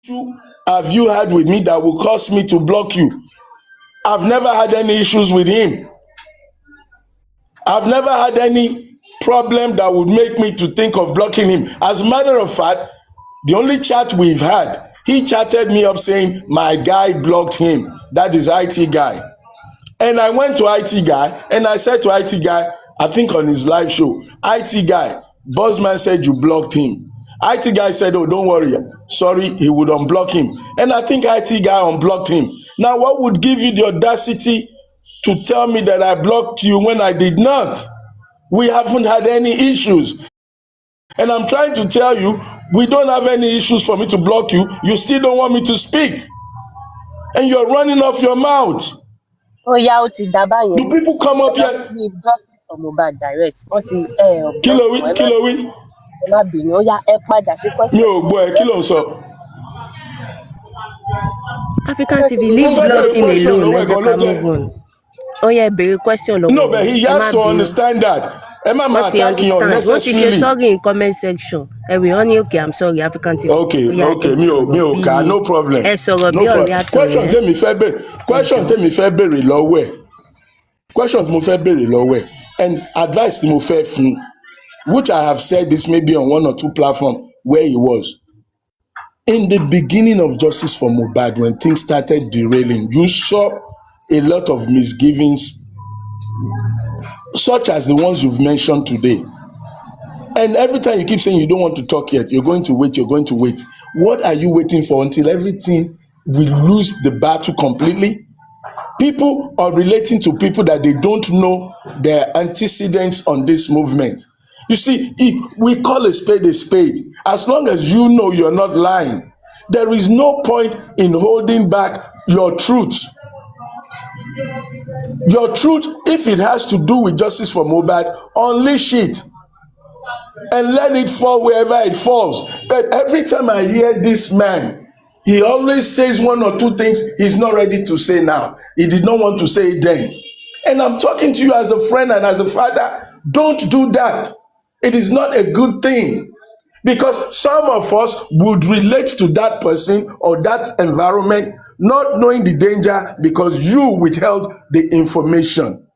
issue have you had with me that will cause me to block you? I've never had any issues with him. I've never had any problem that would make me to think of blocking him. As a matter of fact, the only chat we've had, he chatted me up saying my guy blocked him. That is IT guy. And I went to IT guy and I said to IT guy, I think on his live show, IT guy, Bossman said you blocked him. IT guy said, oh, don't worry, sorry, he would unblock him. And I think IT guy unblocked him. Now, what would give you the audacity to tell me that I blocked you when I did not? We haven't had any issues. And I'm trying to tell you, we don't have any issues for me to block you. You still don't want me to speak. And you're running off your mouth. Oh yeah, ó ti dá báyẹn. Do people come up here? We Jossy from Mohbad direct. Wọ́n ti Kí ló wí? Kí ló wí? ẹ má bínú. Ó yá ẹ padà sí Mi question. ò gbọ́ ẹ, kí ló ń sọ? African TV, leave Mo fẹ́ bèrè blocking question alone. lọ́wọ́ Let's ẹ̀gọ́ ló just jẹ́. move on. Oh yeah, bèrè question lọ́wọ́. No, but he Ẹ má has to bínú. understand that. Ẹ má máa Wọ́n ti attacking understand. Wọ́n ti ṣe unnecessarily. sorry in comment section. Ẹ̀wì wọ́n ní okay, I'm sorry, African TV. Okay, Ó yá, okay, ẹ mi ò sọ̀rọ̀ kà, bí- no problem. Ẹ sọ̀rọ̀ No bí problem. ọ̀rẹ́ àtọ̀rẹ́. Question tèmi fẹ́ bèrè lọ́wọ́ ẹ̀. Question tí mo fẹ́ bèrè lọ́wọ́ ẹ̀. And advice tí mo fẹ́ fún, which I have said this maybe on one or two platforms where he was. In the beginning of Justice for Mohbad, when things started derailing, you saw a lot of misgivings, such as the ones you've mentioned today. And every time you keep saying you don't want to talk yet, you're going to wait, you're going to wait. What are you waiting for until everything will lose the battle completely? People are relating to people that they don't know their antecedents on this movement. You see, if we call a spade, as long as you know you're not lying, there is no point in holding back your truth. Your truth, if it has to do with Justice for Mohbad, unleash it and let it fall wherever it falls. But every time I hear this man, he always says one or two things he's not ready to say now. He did not want to say it then. And I'm talking to you as a friend and as a father. Don't do that. It is not a good thing. Because some of us would relate to that person or that environment, not knowing the danger because you withheld the information.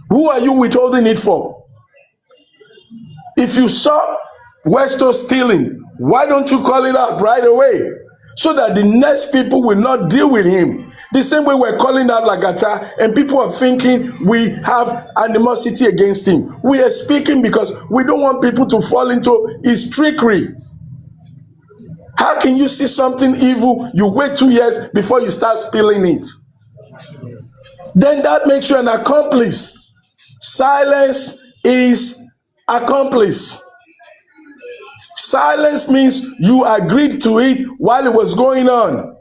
Who are you withholding it for? If you saw Westo stealing, why don't you call it out right away? So that the next people will not deal with him. The same way we're calling out Lagata and people are thinking we have animosity against him. We are speaking because we don't want people to fall into his trickery. How can you see something evil, you wait 2 years before you start spilling it? Then that makes you an accomplice. Silence is accomplice. Silence means you agreed to it while it was going on.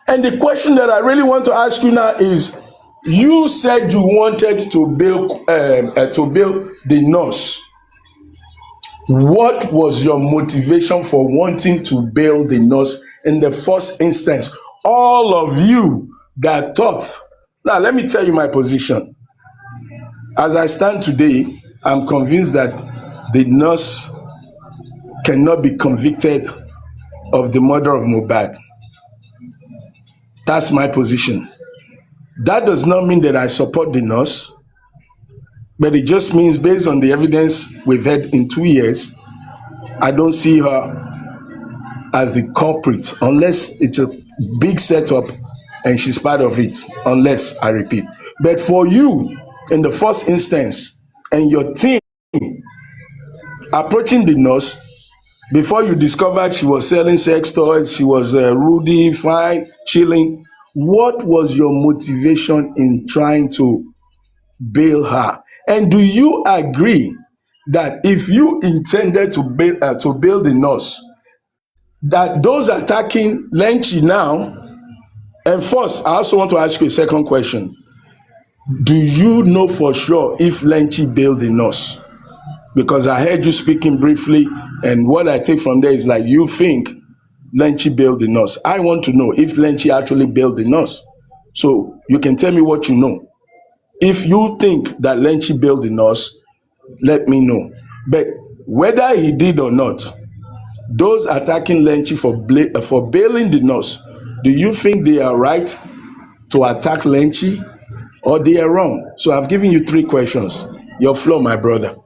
And the question that I really want to ask you now is, you said you wanted to build the nurse. What was your motivation for wanting to build the nurse in the first instance? All of you that thought. Now, let me tell you my position. As I stand today, I'm convinced that the nurse cannot be convicted of the murder of Mohbad. That's my position. That does not mean that I support the nurse, but it just means based on the evidence we've had in 2 years, I don't see her as the culprit unless it's a big setup and she's part of it, unless, I repeat. But for you, in the first instance, and your team approaching the nurse, before you discovered she was selling sex toys, she was Rudy, fine, chilling. What was your motivation in trying to bail her? And do you agree that if you intended to bail the nurse, that those attacking Lenchi now, and first, I also want to ask you a second question. Do you know for sure if Lenchi bailed the nurse? Because I heard you speaking briefly, and what I take from there is like you think Lenchi bailed the nurse. I want to know if Lenchi actually bailed the nurse. So you can tell me what you know. If you think that Lenchi bailed the nurse, let me know. But whether he did or not, Those attacking Lenchi for bailing the nurse, do you think they are right to attack Lenchi or they are wrong? So I've given you three questions. Your floor, my brother.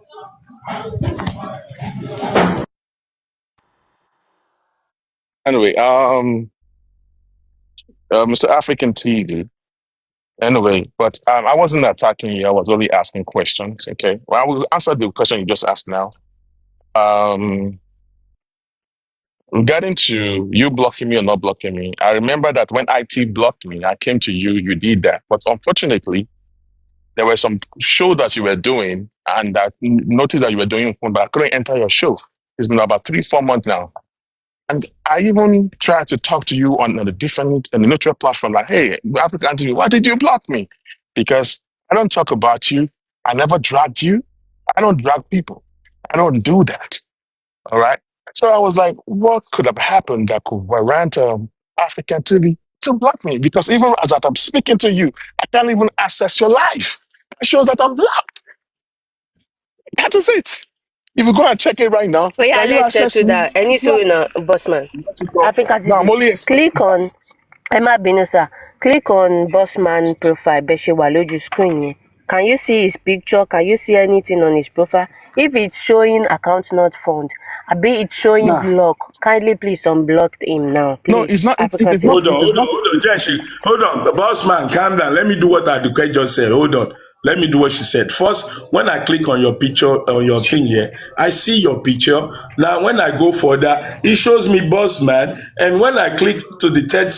Anyway, Mr. African TV. Anyway, but I wasn't attacking you. I was only asking questions. Okay. Well, I will answer the question you just asked now. Um, Regarding to you blocking me or not blocking me, I remember that when IT blocked me, I came to you. You did that, but unfortunately, there were some show that you were doing, and that noticed that you were doing, but I couldn't enter your show. It's been about 3, 4 months now. And I even tried to talk to you on a different and neutral platform, like, hey, African TV, why did you block me? Because I don't talk about you. I never dragged you. I don't drag people. I don't do that. All right. So I was like, what could have happened that could warrant African TV to block me? Because even as that I'm speaking to you, I can't even access your life. That shows that I'm blocked. That is it. If you go and check it right now, Oh yeah, can you let's access settle me? that. Any Yeah. so na bossman. Let it go. Africa No, I'm TV. only expressing Click on that. Emma Binusa. Click on bossman profile. Beshewa loju screen yẹn. Can you see his picture? Can you see anything on his profile? If it's showing account not found, be it showing Nah. block, kindly please unblock him now, No, please. it's not. African It's not. TV. It's not. Hold on, Jenshi. Hold on, the boss man, calm down. Let me do what Aduke just said. Hold on. Let me do what she said. First, when I click on your picture, on your thing here, I see your picture. Now, when I go further, it shows me boss man. And when I click to the third,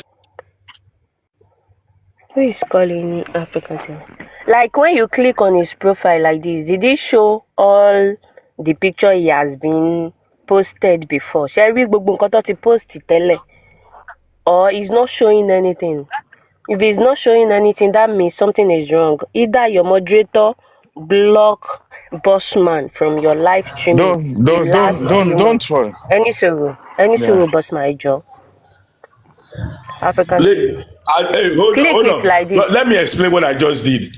Who is calling me African TV? Like when you click on his profile like this, did it show all the picture he has been posted before? Ṣé ẹ rí gbogbo nǹkan tó ti post tẹ́lẹ̀? Or he's not showing anything? If he's not showing anything, that means something is wrong. Either your moderator block Bossman from your live streaming Don't the don't last don't don't few don't months. worry. Any Yeah. sorrow, Bossman, Joe. African let, TV. hey, hold on, Click hold it on. like But this. let me explain what I just did.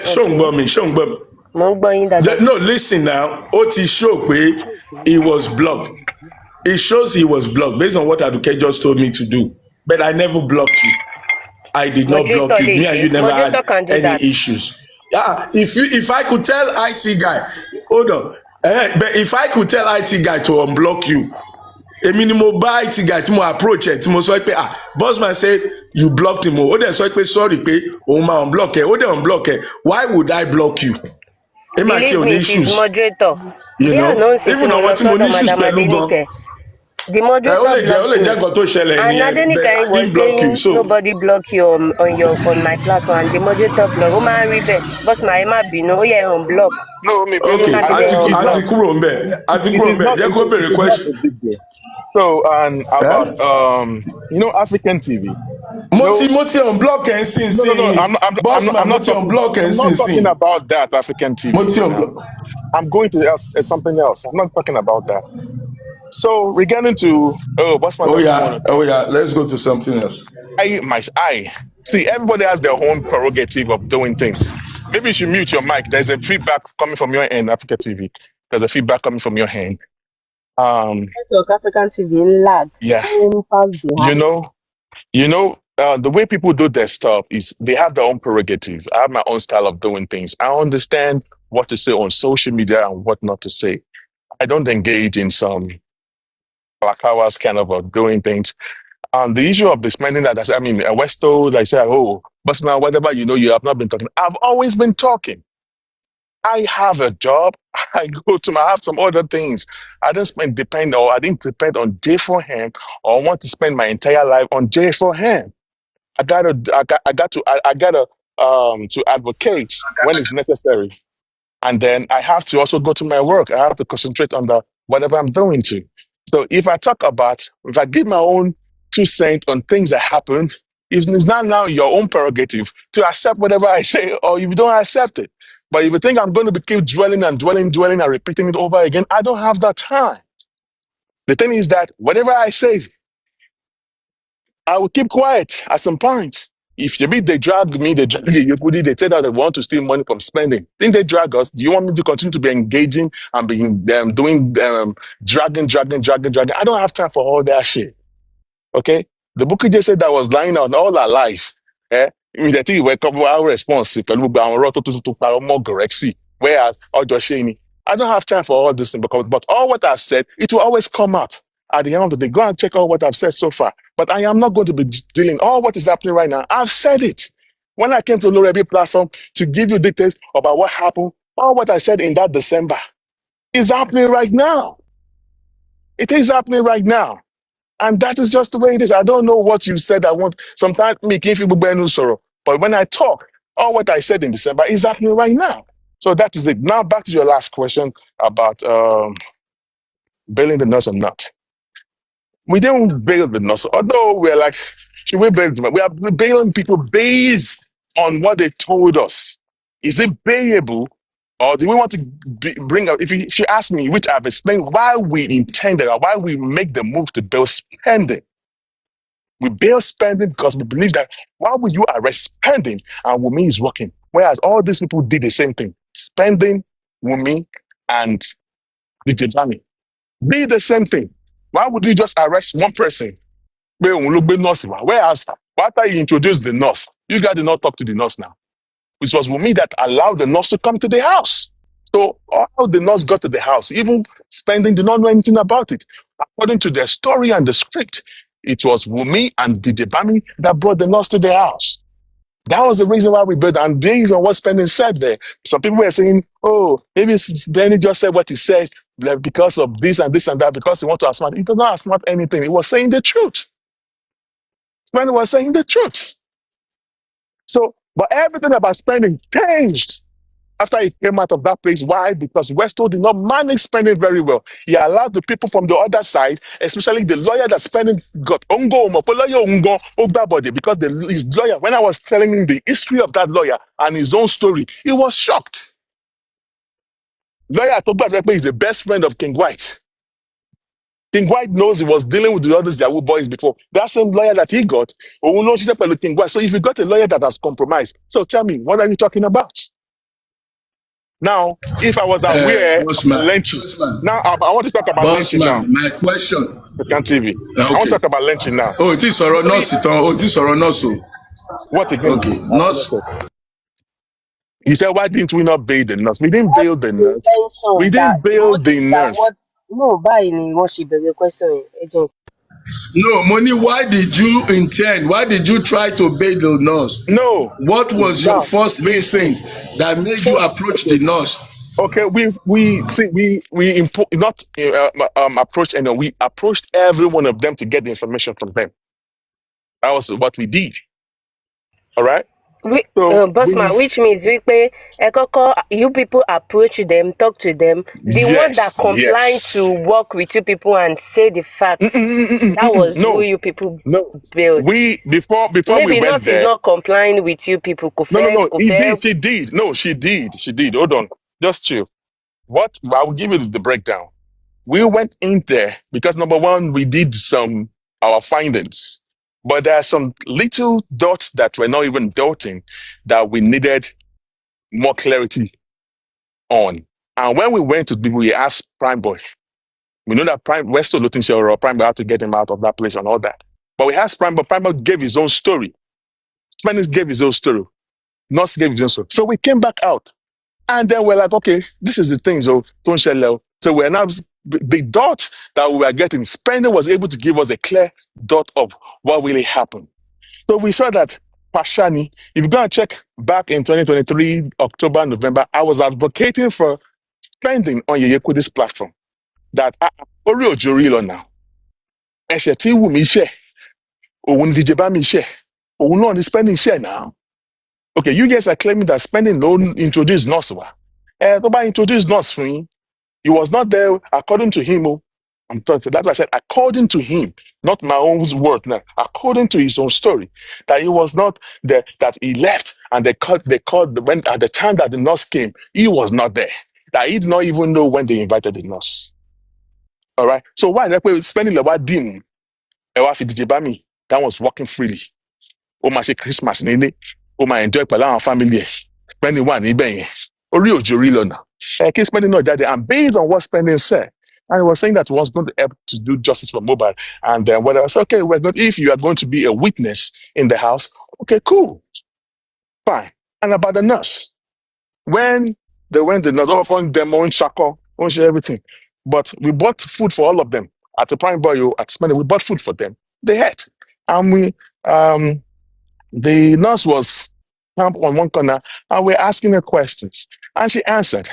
Okay. Show me. Mo ń gbọ́ yín dáadáa. No, listen now. Oti show pé he was blocked. It shows he was blocked based on what Aduke just told me to do. But I never blocked you. I did not block Moderator you. lè Me and ṣe. you never Moderator had can do any that. issues. Yeah, if I could tell IT guy, hold on. But if I could tell IT guy to unblock you, èmi ni mo bá IT guy tí mo approach ẹ tí mo sọ pé bossman said you blocked him ó dẹ̀ sọ pé sorry pé òun máa unblock ẹ ó dẹ̀ unblock ẹ why would I block you? èmi àti Believe ò me, ní it is issues, moderator. you Bí know, àná ń sìn tí even mo lọ àwọn tí mo ní sọ́dọ̀ issues Madam pẹ̀lú gan Adenike, the ó moderator ó blocked lè me. jẹ́ nǹkan tó ṣẹlẹ̀ And nìyẹn but Adenike I was didn't block you saying so nobody block you on my platform and the moderator block. Ó máa ń rí bẹ́ẹ̀. Bossman ẹ má bínú, ó yẹ unblock. No, me Ó ní okay baby. ká I ti bẹ̀ know it's àti not. unblock. kúrò ń bẹ̀ àti It kúrò ń is bẹ̀ not. jẹ́ kó It béèrè is not question. a big deal. So, and about Eh? African TV. Mo ti unblock ẹ̀ ń sìn No. sìn bossman I'm mo not ti talking. unblock ẹ̀ ń I'm sìn not sìn talking about that African mo TV ti for now. unblock. I'm going to something else. I'm not talking about that. So, regarding to Bossman doesn't want to Oh talk. yeah, let's go to something else. I see. Everybody has their own prerogative of doing things. Maybe you should mute your mic. There's a feedback coming from your end, Africa TV. There's a feedback coming from your hand. Network African TV ń lag. Yeah. Ó ń pass You behind. know, the way people do their stuff is they have their own prerogative. I have my own style of doing things. I understand what to say on social media and what not to say. I don't engage in some black hours kind of doing things. The issue of the spending that I mean, Westo, like say, oh, but now whatever you have not been talking. I've always been talking. I have a job. I have some other things. I didn't depend on J for him or want to spend my entire life on J for him. I gotta to advocate when it's necessary. And then I have to also go to my work. I have to concentrate on the whatever I'm doing to. So if I give my own 2 cents on things that happened, it's not now your own prerogative to accept whatever I say, or if you don't accept it. But if you think I'm going to be keep dwelling and repeating it over again, I don't have that time. The thing is that whatever I say, I will keep quiet at some point. if they drag me, they drag Yekudi, they tell that they want to steal money from spending. Didn't they drag us? Do you want me to continue to be engaging and be doing dragging? I don't have time for all that shit. Okay? The book just said that was lying on all our life. Eh? Immediately we wake up our response. Pẹ̀lú gbogbo àwọn ọ̀rọ̀ tó parọ́ mọ́ Gorexy, whereas ọjọ́ ṣe ni. I don't have time for all this thing because, but all what I've said, it will always come out at the end of the day. Go and check out what I've said so far. But I am not going to be dealing all what is happening right now. I've said it. When I came to Low Review platform to give you details about what happened, all what I said in that December is happening right now. It is happening right now. And that is just the way it is. I don't know what you said. I want sometimes me give you sorrow. But when I talk, all what I said in December is happening right now. So that is it. Now back to your last question about bailing the nurse or not. We didn't bail the nurse, although we're like, should we bail them? We are bailing people based on what they told us. Is it bailable? Or do we want to bring up, if she asked me, which I've explained why we intended or why we make the move to bail spending. We bail spending because we believe that why would you arrest spending and Wumi is working? Whereas all these people did the same thing. Spending, Wumi, and the Jebami did the same thing. Why would you just arrest one person? Whereas after you introduced the nurse, you guys did not talk to the nurse now. It was Wumi that allowed the nurse to come to the house. So how the nurse got to the house, even spending did not know anything about it. According to their story and the script, it was Wumi and Didibami that brought the nurse to the house. That was the reason why we built, and based on what Spending said there, some people were saying, oh, maybe Benny just said what he said because of this and that, because he wants to outsmart. He does not outsmart anything. He was saying the truth. Spending was saying the truth. So, but everything about Spending changed after he came out of that place. Why? Because Westo did not manage Spending very well. He allowed the people from the other side, especially the lawyer that Spending got, because his lawyer, when I was telling him the history of that lawyer and his own story, he was shocked. Lawyer Togba is the best friend of King White. King White knows he was dealing with the others Yahoo boys before. That same lawyer that he got, King White. So if you got a lawyer that has compromised, so tell me, what are you talking about? Now, if I was aware of lynching, now I want to talk about lynching now. My question. On TV. Okay. I want to talk about lynching now. Oh, it is or nurse. What again? Okay, nurse. You said, why didn't we not bail the nurse? We didn't bail the nurse. We didn't bail the nurse. No, báyìí ni wọ́n ṣe bẹ̀rẹ̀ question agent. No, Moni, why did you intend? Why did you try to bail the nurse? No. What was your first instinct that made you approach the nurse? Okay, we not approached anyone. We approached every one of them to get the information from them. That was what we did. All right. Bossman, which means you people approach them, talk to them. The one that compliant to work with you people and say the facts. That was who you people built. We before maybe we went there. Is not complying with you people. No. She did. No, she did. Hold on. Just chill. What? I will give you the breakdown. We went in there because number one, we did our findings. But there are some little dots that were not even dotting that we needed more clarity on. And when we went to people, we asked Prime Boy. We know that we're still looking for Prime Boy, how to get him out of that place and all that. But we asked Prime Boy. Prime Boy gave his own story. Spanish gave his own story. Nurse gave his own story. So we came back out. And then we're like, okay, this is the thing. So we're now, the dot that we were getting, Spending was able to give us a clear dot of what really happened. So we saw that Pashani, if you go and check back in 2023, October, November, I was advocating for Spending on Yeyekudi's platform. That Oreo Jorilo now. Esheti Wumi share. Owun Dijebami share. Owun no the Spending share now. Okay, you guys are claiming that Spending don't introduce Noswa. Nobody introduced Nos for him. He was not there according to him. That's why I said according to him, not my own word now. According to his own story, that he was not there, that he left and they called when at the time that the nurse came, he was not there. That he did not even know when they invited the nurse. All right. So why they Spending the word dim? That was walking freely. ó máa ṣe Christmas nílé, ó máa enjoy pẹ̀lú àwọn family ẹ̀, spending wà níbẹ̀ yẹn. Orí òjò rí lọ́nà. Kí spending náà jáde, and based on what spending said, and he was saying that he was going to help to do justice for Mohbad. And then when I said, okay, well, if you are going to be a witness in the house, okay, cool, fine. And about the nurse, when they went, the nurse offered them own shako, own share everything. But we bought food for all of them. At the Prime Boy, at Spending, we bought food for them. They had. And the nurse was camped on one corner, and we're asking her questions. And she answered.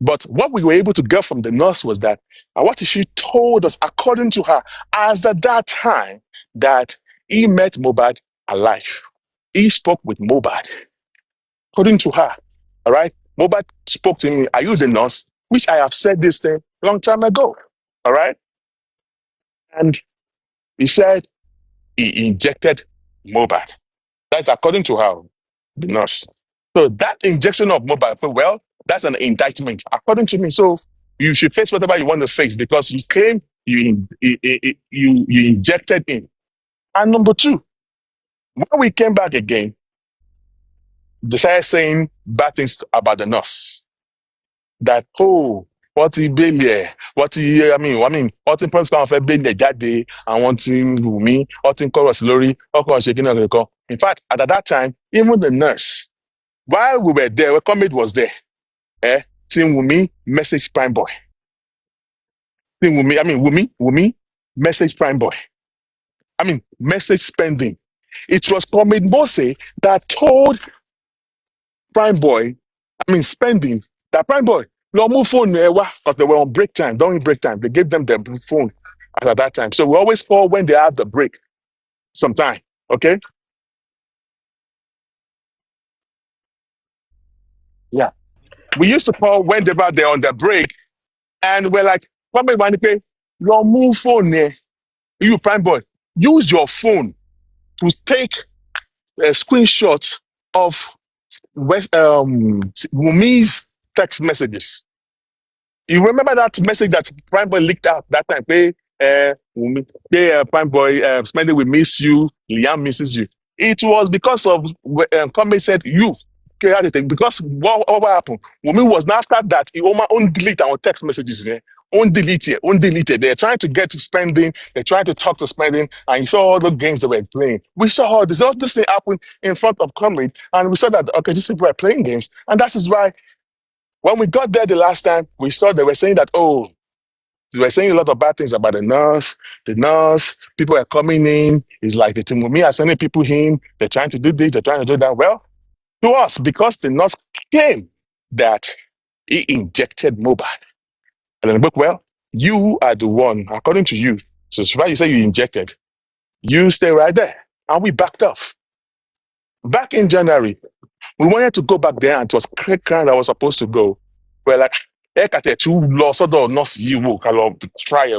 But what we were able to get from the nurse was that what she told us, according to her, as at that time, that he met Mohbad alive. He spoke with Mohbad. According to her, all right? Mohbad spoke to me, are you the nurse? Which I have said this thing a long time ago, all right? And he said he injected Mohbad. That's according to her, the nurse. So that injection of Mohbad, well, that's an indictment, according to me. So you should face whatever you want to face because you claim you injected him. And number two, when we came back again, they started saying bad things about the nurse. That, oh, what he bail here, what in press conference bail there jáde, àwọn tí ń wù mí, what in chorus lórí, ọkọ̀ ṣèkínà kankan. In fact, at that time, even the nurse, while we were there, Comrade was there. Team Wumi, message Prime Boy. Team Wumi, message Prime Boy. Message Spending. It was Comrade Mose that told Prime Boy, Spending, that Prime Boy, no move phone because they were on break time, during break time. They gave them their phone at that time. So we always call when they have the break sometime. Okay? Yeah. We used to call when they were there on the break, and we're like, no move phone there. You Prime Boy, use your phone to take screenshots of Wumi's text messages. You remember that message that Prime Boy leaked out that time? Wumi, Prime Boy, Spending, we miss you. Liam misses you. It was because of Comey said you. Because what happened? Wumi was after that. He won't delete our text messages. Won't delete it. They're trying to get to Spending. They're trying to talk to Spending. And you saw all the games they were playing. We saw all this. All this thing happen in front of Comey, and we saw that okay, these people are playing games, and that is why. When we got there the last time, we saw they were saying that, they were saying a lot of bad things about the nurse. People are coming in. It's like the team with me are sending people in. They're trying to do this, they're trying to do that. Well, to us, because the nurse claimed that he injected Mohbad. And then, but well, you are the one, according to you. So why you say you injected, you stay right there. And we backed off. Back in January, we wanted to go back there, and it was Craig Khan that was supposed to go. We're like, nurse try and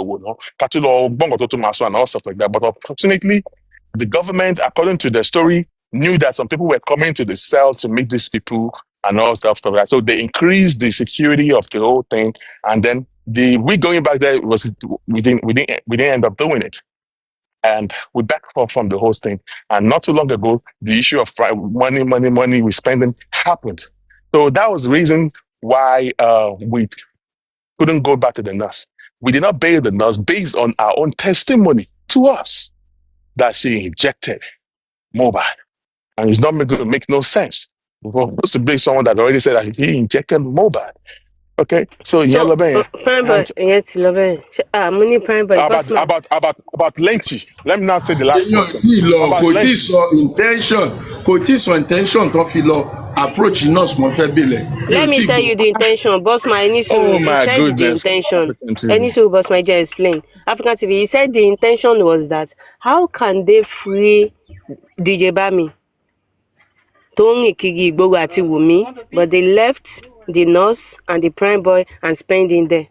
all stuff like that. But unfortunately, the government, according to the story, knew that some people were coming to the cell to meet these people and all stuff like that. So they increased the security of the whole thing, and then we going back there we didn't end up doing it. And we back off from the whole thing. And not too long ago, the issue of money we spending happened. So that was the reason why we couldn't go back to the nurse. We did not bail the nurse based on our own testimony to us that she injected Mohbad. And it's not going to make no sense. We're supposed to bring someone that already said that he injected Mohbad. Okay, so yellow band. Prime Boy, yes, love it. Money Prime Boy. About lengthy. Let me not say the last one. Kò tí sọ intention tó fi lọ approach nurse mo fẹ́ bẹ̀lẹ̀. Let me tell you the intention. Boss my he said the intention. Boss my just explain. African TV, he said the intention was that how can they free DJ Bami? Tony Kigi Igbogo àti Wumi, but they left the nurse and the Prime Boy and Spending there.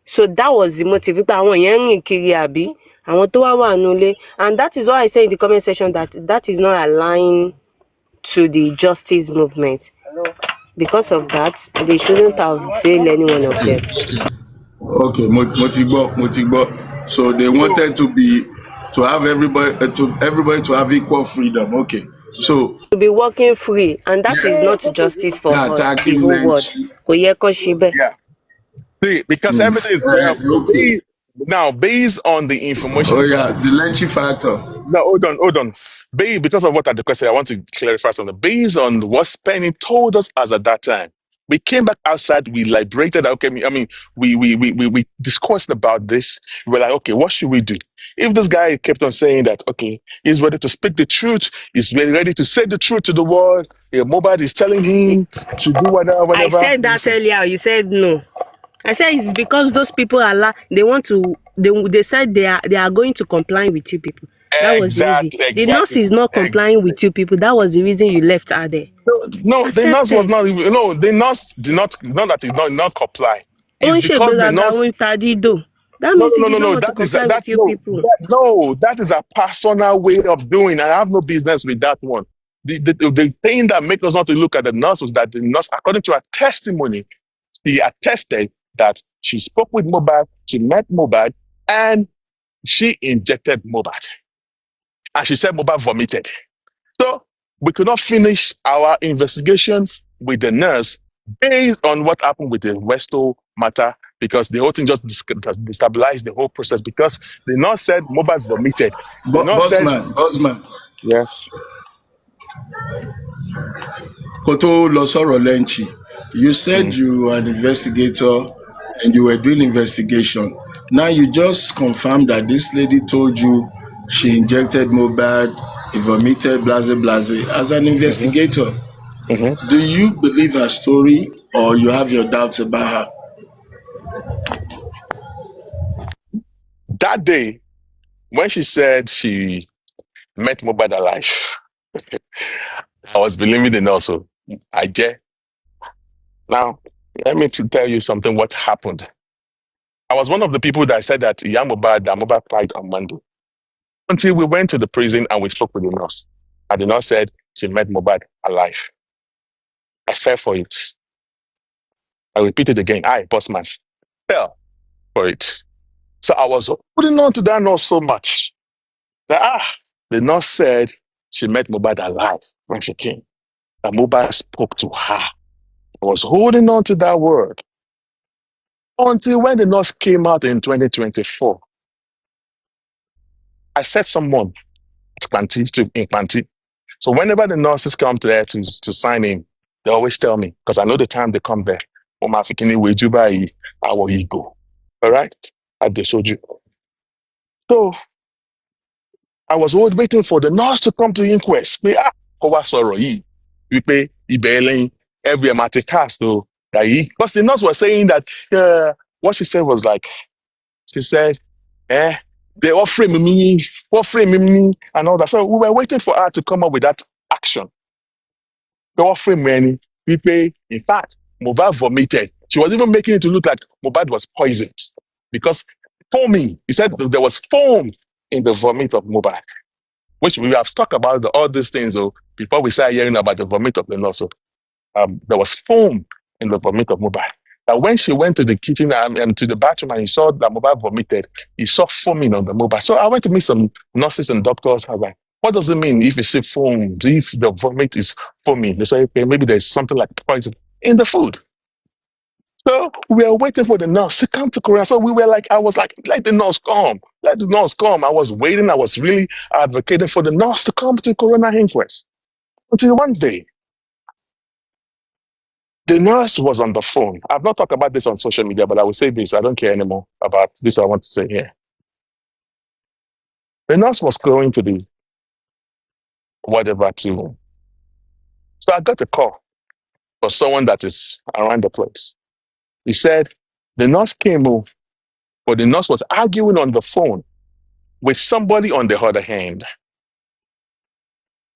So that was the motive. Àwọn yẹn rìn kiri àbí àwọn tó wá wà nulẹ̀, and that is why I say in the comment section that is not aligned to the justice movement. Because of that, they shouldn't have bailed any one of them. Okay, mo ti gbọ́. So they wanted to have everybody to have equal freedom. Okay. So To be working free, and that is yeah, not justice for they're us, the attacking whole world. Lenchi. Kò yẹ kó ṣe bẹ́ẹ̀. Yeah. See, because Hmm. everything is Okay. now based on the Oh information. yeah, the Lenchi factor. No, hold on. Because of what I requested, I want to clarify something. Based on what Penny told us as at that time, we came back outside, we liberated. Okay, I mean, we discussed about this. We were like, okay, what should we do? If this guy kept on saying that, okay, he's ready to speak the truth, he's ready to say the truth to the world, Mobile is telling him to do whatever, I whatever. said that Listen, earlier, you said no. I said it's because those people they want to, they said they are going to comply with you people. That was the reason. exactly, The nurse exactly, is not complying exactly. with you people. That was the reason you left her there. No, the nurse was Accepted. not even. No, the nurse did not. It's not that he did not comply. Ó It's ń because the ṣègbéraga, ó nurse. ń ta dídò. That No, means no, he no, did no, not no. want to That is comply with that. you No, people. that is a personal way of doing. I have no business with that one. The thing that made us not to look at the nurse was that the nurse, according to her testimony, she attested that she spoke with Mobad, she met Mobad, and she injected Mobad, and she said Mobad vomited. So we could not finish our investigation with the nurse based on what happened with the Westo matter because the whole thing just destabilized the whole process because the nurse said Mobile vomited. The nurse said, Bossman. yes. Koto Losoro Lenchi. You said Mm, you were an investigator and you were doing investigation. Now you just confirmed that this lady told you she injected Mobad, he vomited, blase blase. As an mhm, investigator, mhm. do you believe her story or you have your doubts about her? That day, when she said she met Mobile alive, I was believing the nurse. So I dare. Now, let me tell you something what happened. I was one of the people that said that that Mobile cried on Monday. Until we went to the prison and we spoke with the nurse. And the nurse said she met Mobad alive. I fell for it. I repeat it again. I, bossman, fell for it. So I was holding on to that nurse so much that the nurse said she met Mobad alive when she came. That Mobad spoke to her. I was holding on to that word until when the nurse came out in 2024. I said someone in Kwanti. So whenever the nurses come to there to sign in, they always tell me, because I know the time they come there. Oma fikini weju bayi, our ego. All right? At the soju. So I was always waiting for the nurse to come to the inquest. Pé kó wá sọ̀rọ̀ yìí. Wípé ibẹ̀ lẹ́yìn every matter cast so that he, because the nurse was saying that what she said was like, she said, they offering me, and all that. So we were waiting for her to come up with that action. They offering me, in fact, Mohbad vomited. She was even making it to look like Mohbad was poisoned because foaming. He said there was foam in the vomit of Mohbad, which we have talked about all these things before we start hearing about the vomit of the nurse. There was foam in the vomit of Mohbad. That when she went to the kitchen and to the bathroom and he saw that Mohbad vomited, he saw foaming on the Mohbad. So I went to meet some nurses and doctors. I was like, what does it mean if you see foam? If the vomit is foaming? They say, okay, maybe there's something like poison in the food. So we were waiting for the nurse to come to Korea. So we were like, I was like, let the nurse come. Let the nurse come. I was waiting. I was really advocating for the nurse to come to Corona inquest. Until one day, the nurse was on the phone. I've not talked about this on social media, but I will say this. I don't care anymore about this. I want to say here. The nurse was going to the whatever to. So I got a call for someone that is around the place. He said the nurse came over, but the nurse was arguing on the phone with somebody on the other hand.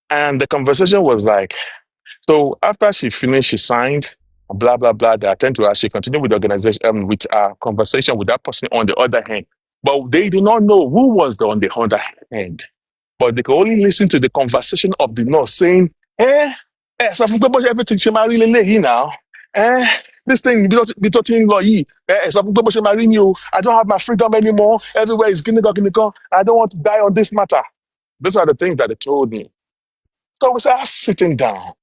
And the conversation was like, so after she finished, she signed, blah, blah, blah. They attend to her. She continued with the organization, with a conversation with that person on the other hand. But they did not know who was on the other hand. But they could only listen to the conversation of the nurse saying, so fún pé bó ṣe everything ṣe máa rí leléyìí now. This thing, bí tó ti ń lọ yìí, so fún pé bó ṣe máa rí ni o. I don't have my freedom anymore. Everywhere is ginigan. I don't want to die on this matter. These are the things that they told me. So we start sitting down,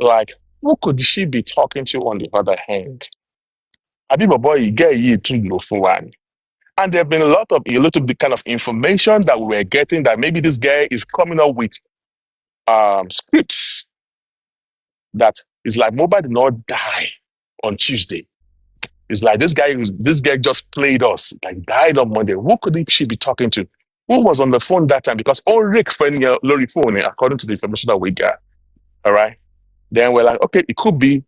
like, who could she be talking to on the other hand? Abiba boy, you get you to know for one. And there have been a little bit kind of information that we were getting that maybe this guy is coming up with scripts that is like Mobile did not die on Tuesday. It's like this guy just played us, like died on Monday. Who could she be talking to? Who was on the phone that time? Because all Rick friend Lori phone, according to the information that we got. All right. Then we're like, okay, it could be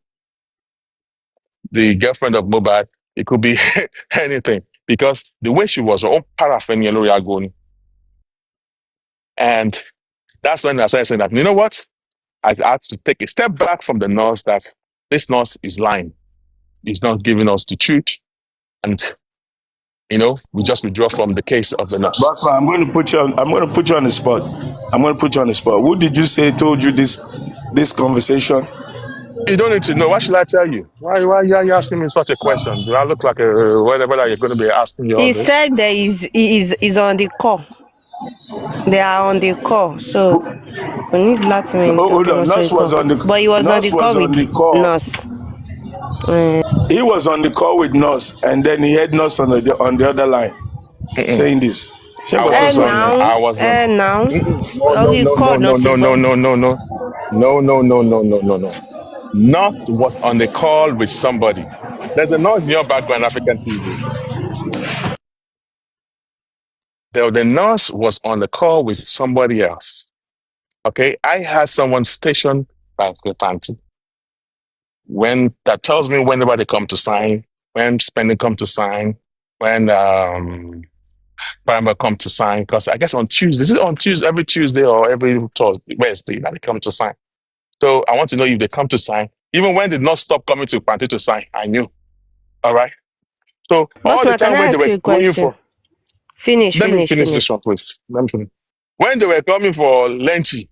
the girlfriend of Mobile. It could be anything. Because the way she was, all paraphernalia Lori Agoni. And that's when I started saying that, you know what? I had to take a step back from the nurse that this nurse is lying. He's not giving us the truth. And, we just withdraw from the case of the nurse. Bossman, I'm going to put you on the spot. I'm going to put you on the spot. Who did you say told you this conversation? You don't need to know. Why should I tell you? Why are you asking me such a question? Do I look like a whatever that you're going to be asking me all He this? said that is on the call. They are on the call, so we need láti mọ ẹni tó Hold gbé wọn on. sórí call. But he was on the call with nurse. He was on the call with nurse, and then he had nurse on the other line Mm-mm. saying this. I was on. Now, I was on. now, No, no, orí no, no, call no, náà ti no, no, gbọ́. no, no, no, no, no, no, no, no, no, no. North was on the call with somebody. There's a noise in your background, African TV. The nurse was on the call with somebody else. Okay, I had someone stationed by the panty when that tells me whenever they come to sign, when spending come to sign, when primer come to sign. Because I guess on Tuesday, this is on Tuesday, every Tuesday or every Thursday, Wednesday that they come to sign. So I want to know if they come to sign. Even when they did not stop coming to panty to sign, I knew. All right. So all the Bossman, can time I when they ask were you a going question? for, let me Finish. finish this one, please. Let me finish. When they were coming for Lenchy,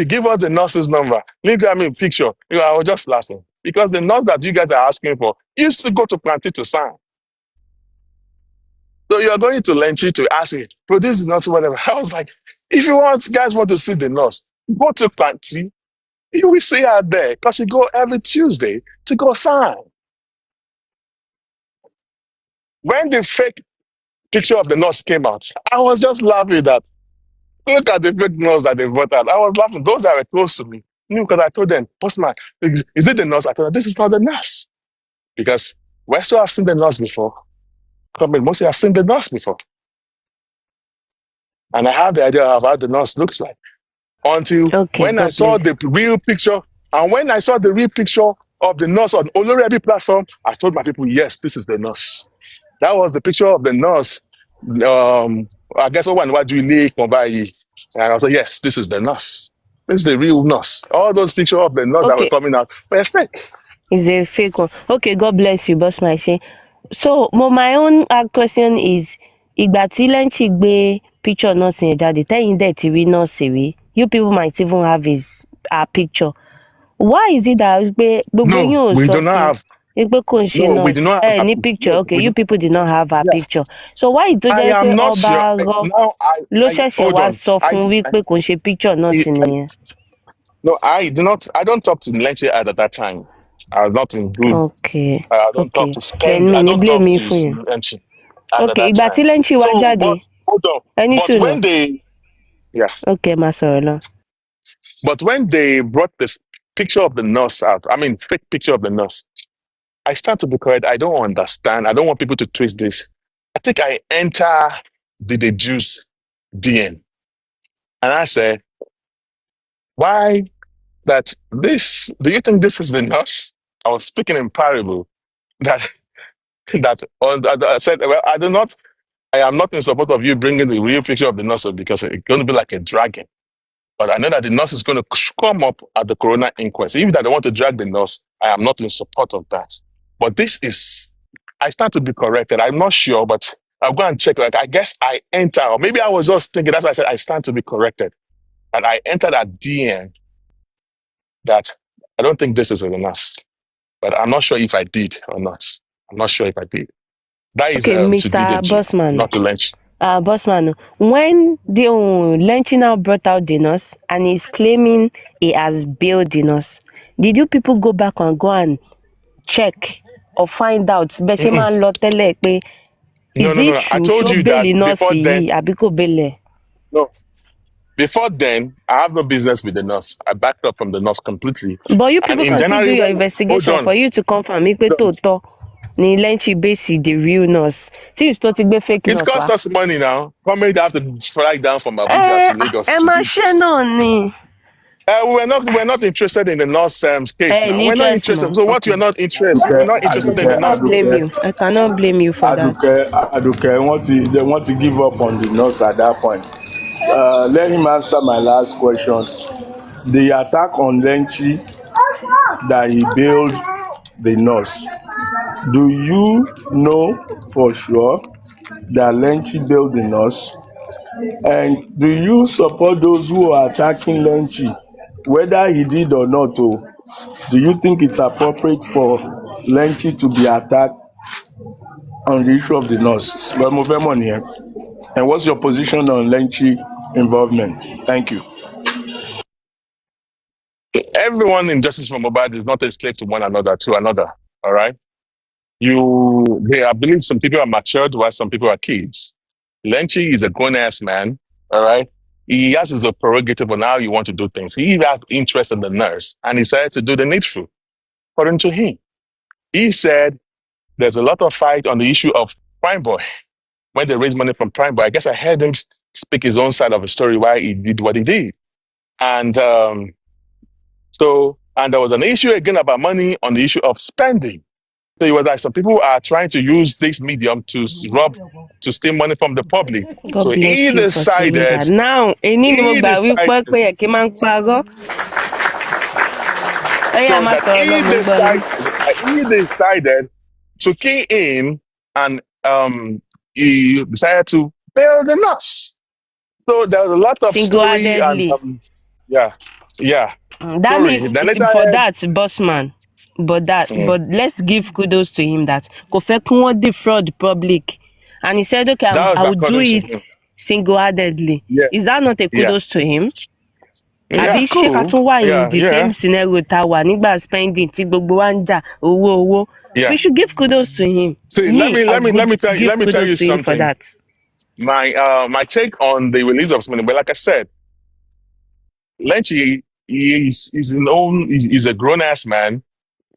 give us the nurse's number. Leave them in picture. I was just laughing because the nurse that you guys are asking for used to go to Planty to sign. So you are going to Lenchy to ask it, produce the nurse, whatever. I was like, if guys want to see the nurse, go to Planty. You will see her there because you go every Tuesday to go sign. When the fake picture of the nurse came out, I was just laughing that look at the fake nurse that they brought out. I was laughing. Those that were close to me knew because I told them, Postman, is it the nurse? I told them, this is not the nurse. Because Westo have seen the nurse before. Mostly have seen the nurse before. And I have the idea of how the nurse looks like. Until Okay, when I God saw bless. the real picture, and when I saw the real picture of the nurse on Olorebi platform, I told my people, yes, this is the nurse. That was the picture of the nurse. I guess one what you leak and I was like, yes, this is the nurse. This is the real nurse. All those pictures of the nurse that were Okay, coming out were fake. it's a fake one. Okay, God bless you, Bossman. So, my own question is, ìgbà tí Lenchi gbé picture nurse yẹn jáde, tẹ́yìn dẹ̀ ti rí nurse rí, you people might even have her picture. Why is it that pé gbogbo yín No, ò we sọ do not fún have. pé kò ń ṣe No, we do nurse? not have. Ní picture, No, okay, you people did not have her yes. picture. So why tó I jẹ́ pé am not sure. ọba rọ Now ló I ṣẹ̀ṣẹ̀ hold wá on. sọ fún wípé kò ń ṣe picture nurse nìyẹn? No, I do not. I don't talk to Lenche at that time. I was not in good. Okay, I don't talk okay. to Then spend. mi I ní don't talk blame to yín fún yẹn. Lenche at Okay, that ìgbà time. tí Lenchi wá So, jáde, but hold on. ẹni But sùnà. when they, yeah, Okay, máa sọ̀rọ̀ lọ. but when they brought the picture of the nurse out, I mean, fake picture of the nurse, I start to be correct. I don't understand. I don't want people to twist this. I think I enter the Jews DM and I say, why that this? Do you think this is the nurse? I was speaking in parable that I said, well, I do not. I am not in support of you bringing the real picture of the nurse because it's going to be like a dragon. But I know that the nurse is going to come up at the coroner inquest. Even that they want to drag the nurse, I am not in support of that. But this is, I start to be corrected. I'm not sure, but I'll go and check. Like, I guess I enter, or maybe I was just thinking, that's why I said I stand to be corrected. And I entered at DM that I don't think this is a nurse. But I'm not sure if I did or not. I'm not sure if I did. That is Okay, to Mr. DDG, Bossman. not to Lynch. Bossman, when the Lenchi now brought out the nurse and he's claiming he has bailed the nurse, did you people go back and check or find out bẹ́ẹ̀ ṣe máa ń lọ tẹ́lẹ̀ pé No, is no, it no. I true told ṣó you bẹ́ẹ̀lì that before nọ́ọ̀sì then. yìí àbí kò bẹ́ẹ̀lẹ̀? No, before then, I have no business with the nurse. I backed up from the nurse completely. But you And people in can still do January, your hold investigation on, for you to confirm pé hold on. tòótọ́ ni Lenchi base the real nurse since tó ti gbé fake It nurse costs wá. us money now. Comedy have to fly down from Abuja to Lagos Ẹ to máa do ṣe this. náà ni. We're not interested in the nurse case now. Ní We're not interest interested. mọ́. So what Okay. we're not interested? We're not interested in the I nurse. cannot blame you. I cannot blame you for that. Aduke want to give up on the nurse at that point. Let him answer my last question. The attack on Lenchi that he bailed the nurse. Do you know for sure that Lenchi bailed the nurse? And do you support those who are attacking Lenchi, whether he did or not? Oh, do you think it's appropriate for Lenchi to be attacked on the issue of the nurse? Well, mo fẹ́ mọ̀ nìyẹn. And what's your position on Lenchi involvement? Thank you. Everyone in Justice for Mobile is not a slave to one another, to another. All right. I believe some people are matured while some people are kids. Lenchi is a grown ass man. All right. He has his prerogative on how you want to do things. He has interest in the nurse and he decided to do the needful, according to him. He said there's a lot of fight on the issue of Prime Boy when they raise money from Prime Boy. I guess I heard him speak his own side of the story why he did what he did. And and there was an issue again about money on the issue of spending. So it was like some people are trying to use this medium to steal money from the public. God So bless you for saying that. Now, èní ni mo he gbà wípé decided, ẹ̀ kí n máa ń parọ́. Ó yá so máa that sọ̀rọ̀ lọ, mo ń gbọ́ yín. he decided to key in and he decided to bail the nurse. So there was a lot of story and Single-handedly. yeah. That Story. means Then later, for that, bossman. But let's give kudos to him that kò fẹ́ kí wọ́n defraud public. And he said, okay, that was I will do according to it him. single-handedly. Yeah, Is that not a yeah, kudos to him? yeah. Àbí ṣé ká Cool. tún wà in the Yeah. same scenario tá a wà nígbà spending tí gbogbo wa ń jà owó? Yeah. We should give kudos to him. See, I would give let me tell you kudos to him for something. that. My take on the release of something, but like I said, Lenchi he's a grown ass man.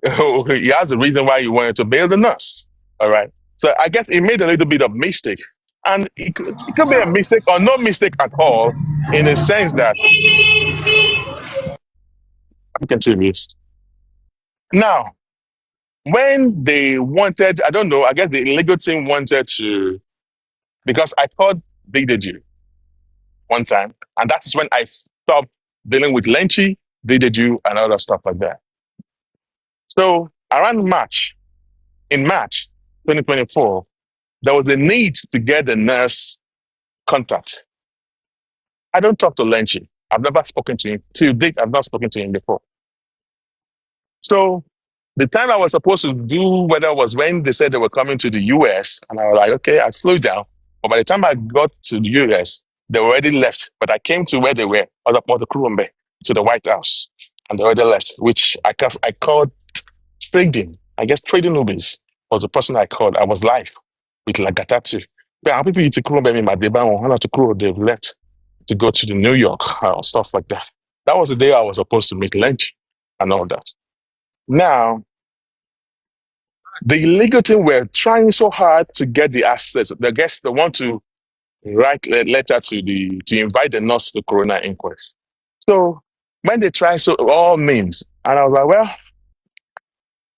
He has a reason why he wanted to bail the nurse. All right. So I guess he made a little bit of mistake. And it could be a mistake or no mistake at all, in the sense that I can see this. Now, when they wanted, I don't know, I guess the legal team wanted to, because I called Big Deju one time, and that's when I stopped dealing with Lenchi, Deju, and other stuff like that. So around in March 2024, there was a need to get the nurse contact. I don't talk to Lenchi. I've never spoken to him. Till date, I've not spoken to him before. So the time I was supposed to do weather was when they said they were coming to the US. And I was like, okay, I flew down. But by the time I got to the US, they already left. But I came to where they were, I was up the Kurumbe, to the White House. And they already left, which I called trading. I guess trading Ubis was the person I called. I was live with Lagatatu. But how people to Kurumbe, they've left to go to the New York, stuff like that. That was the day I was supposed to make lunch and all that. Now, the legal team were trying so hard to get the access. The guests, they want to write a letter to invite the nurse to the coroner inquest. So when they try, so all means, and I was like, well,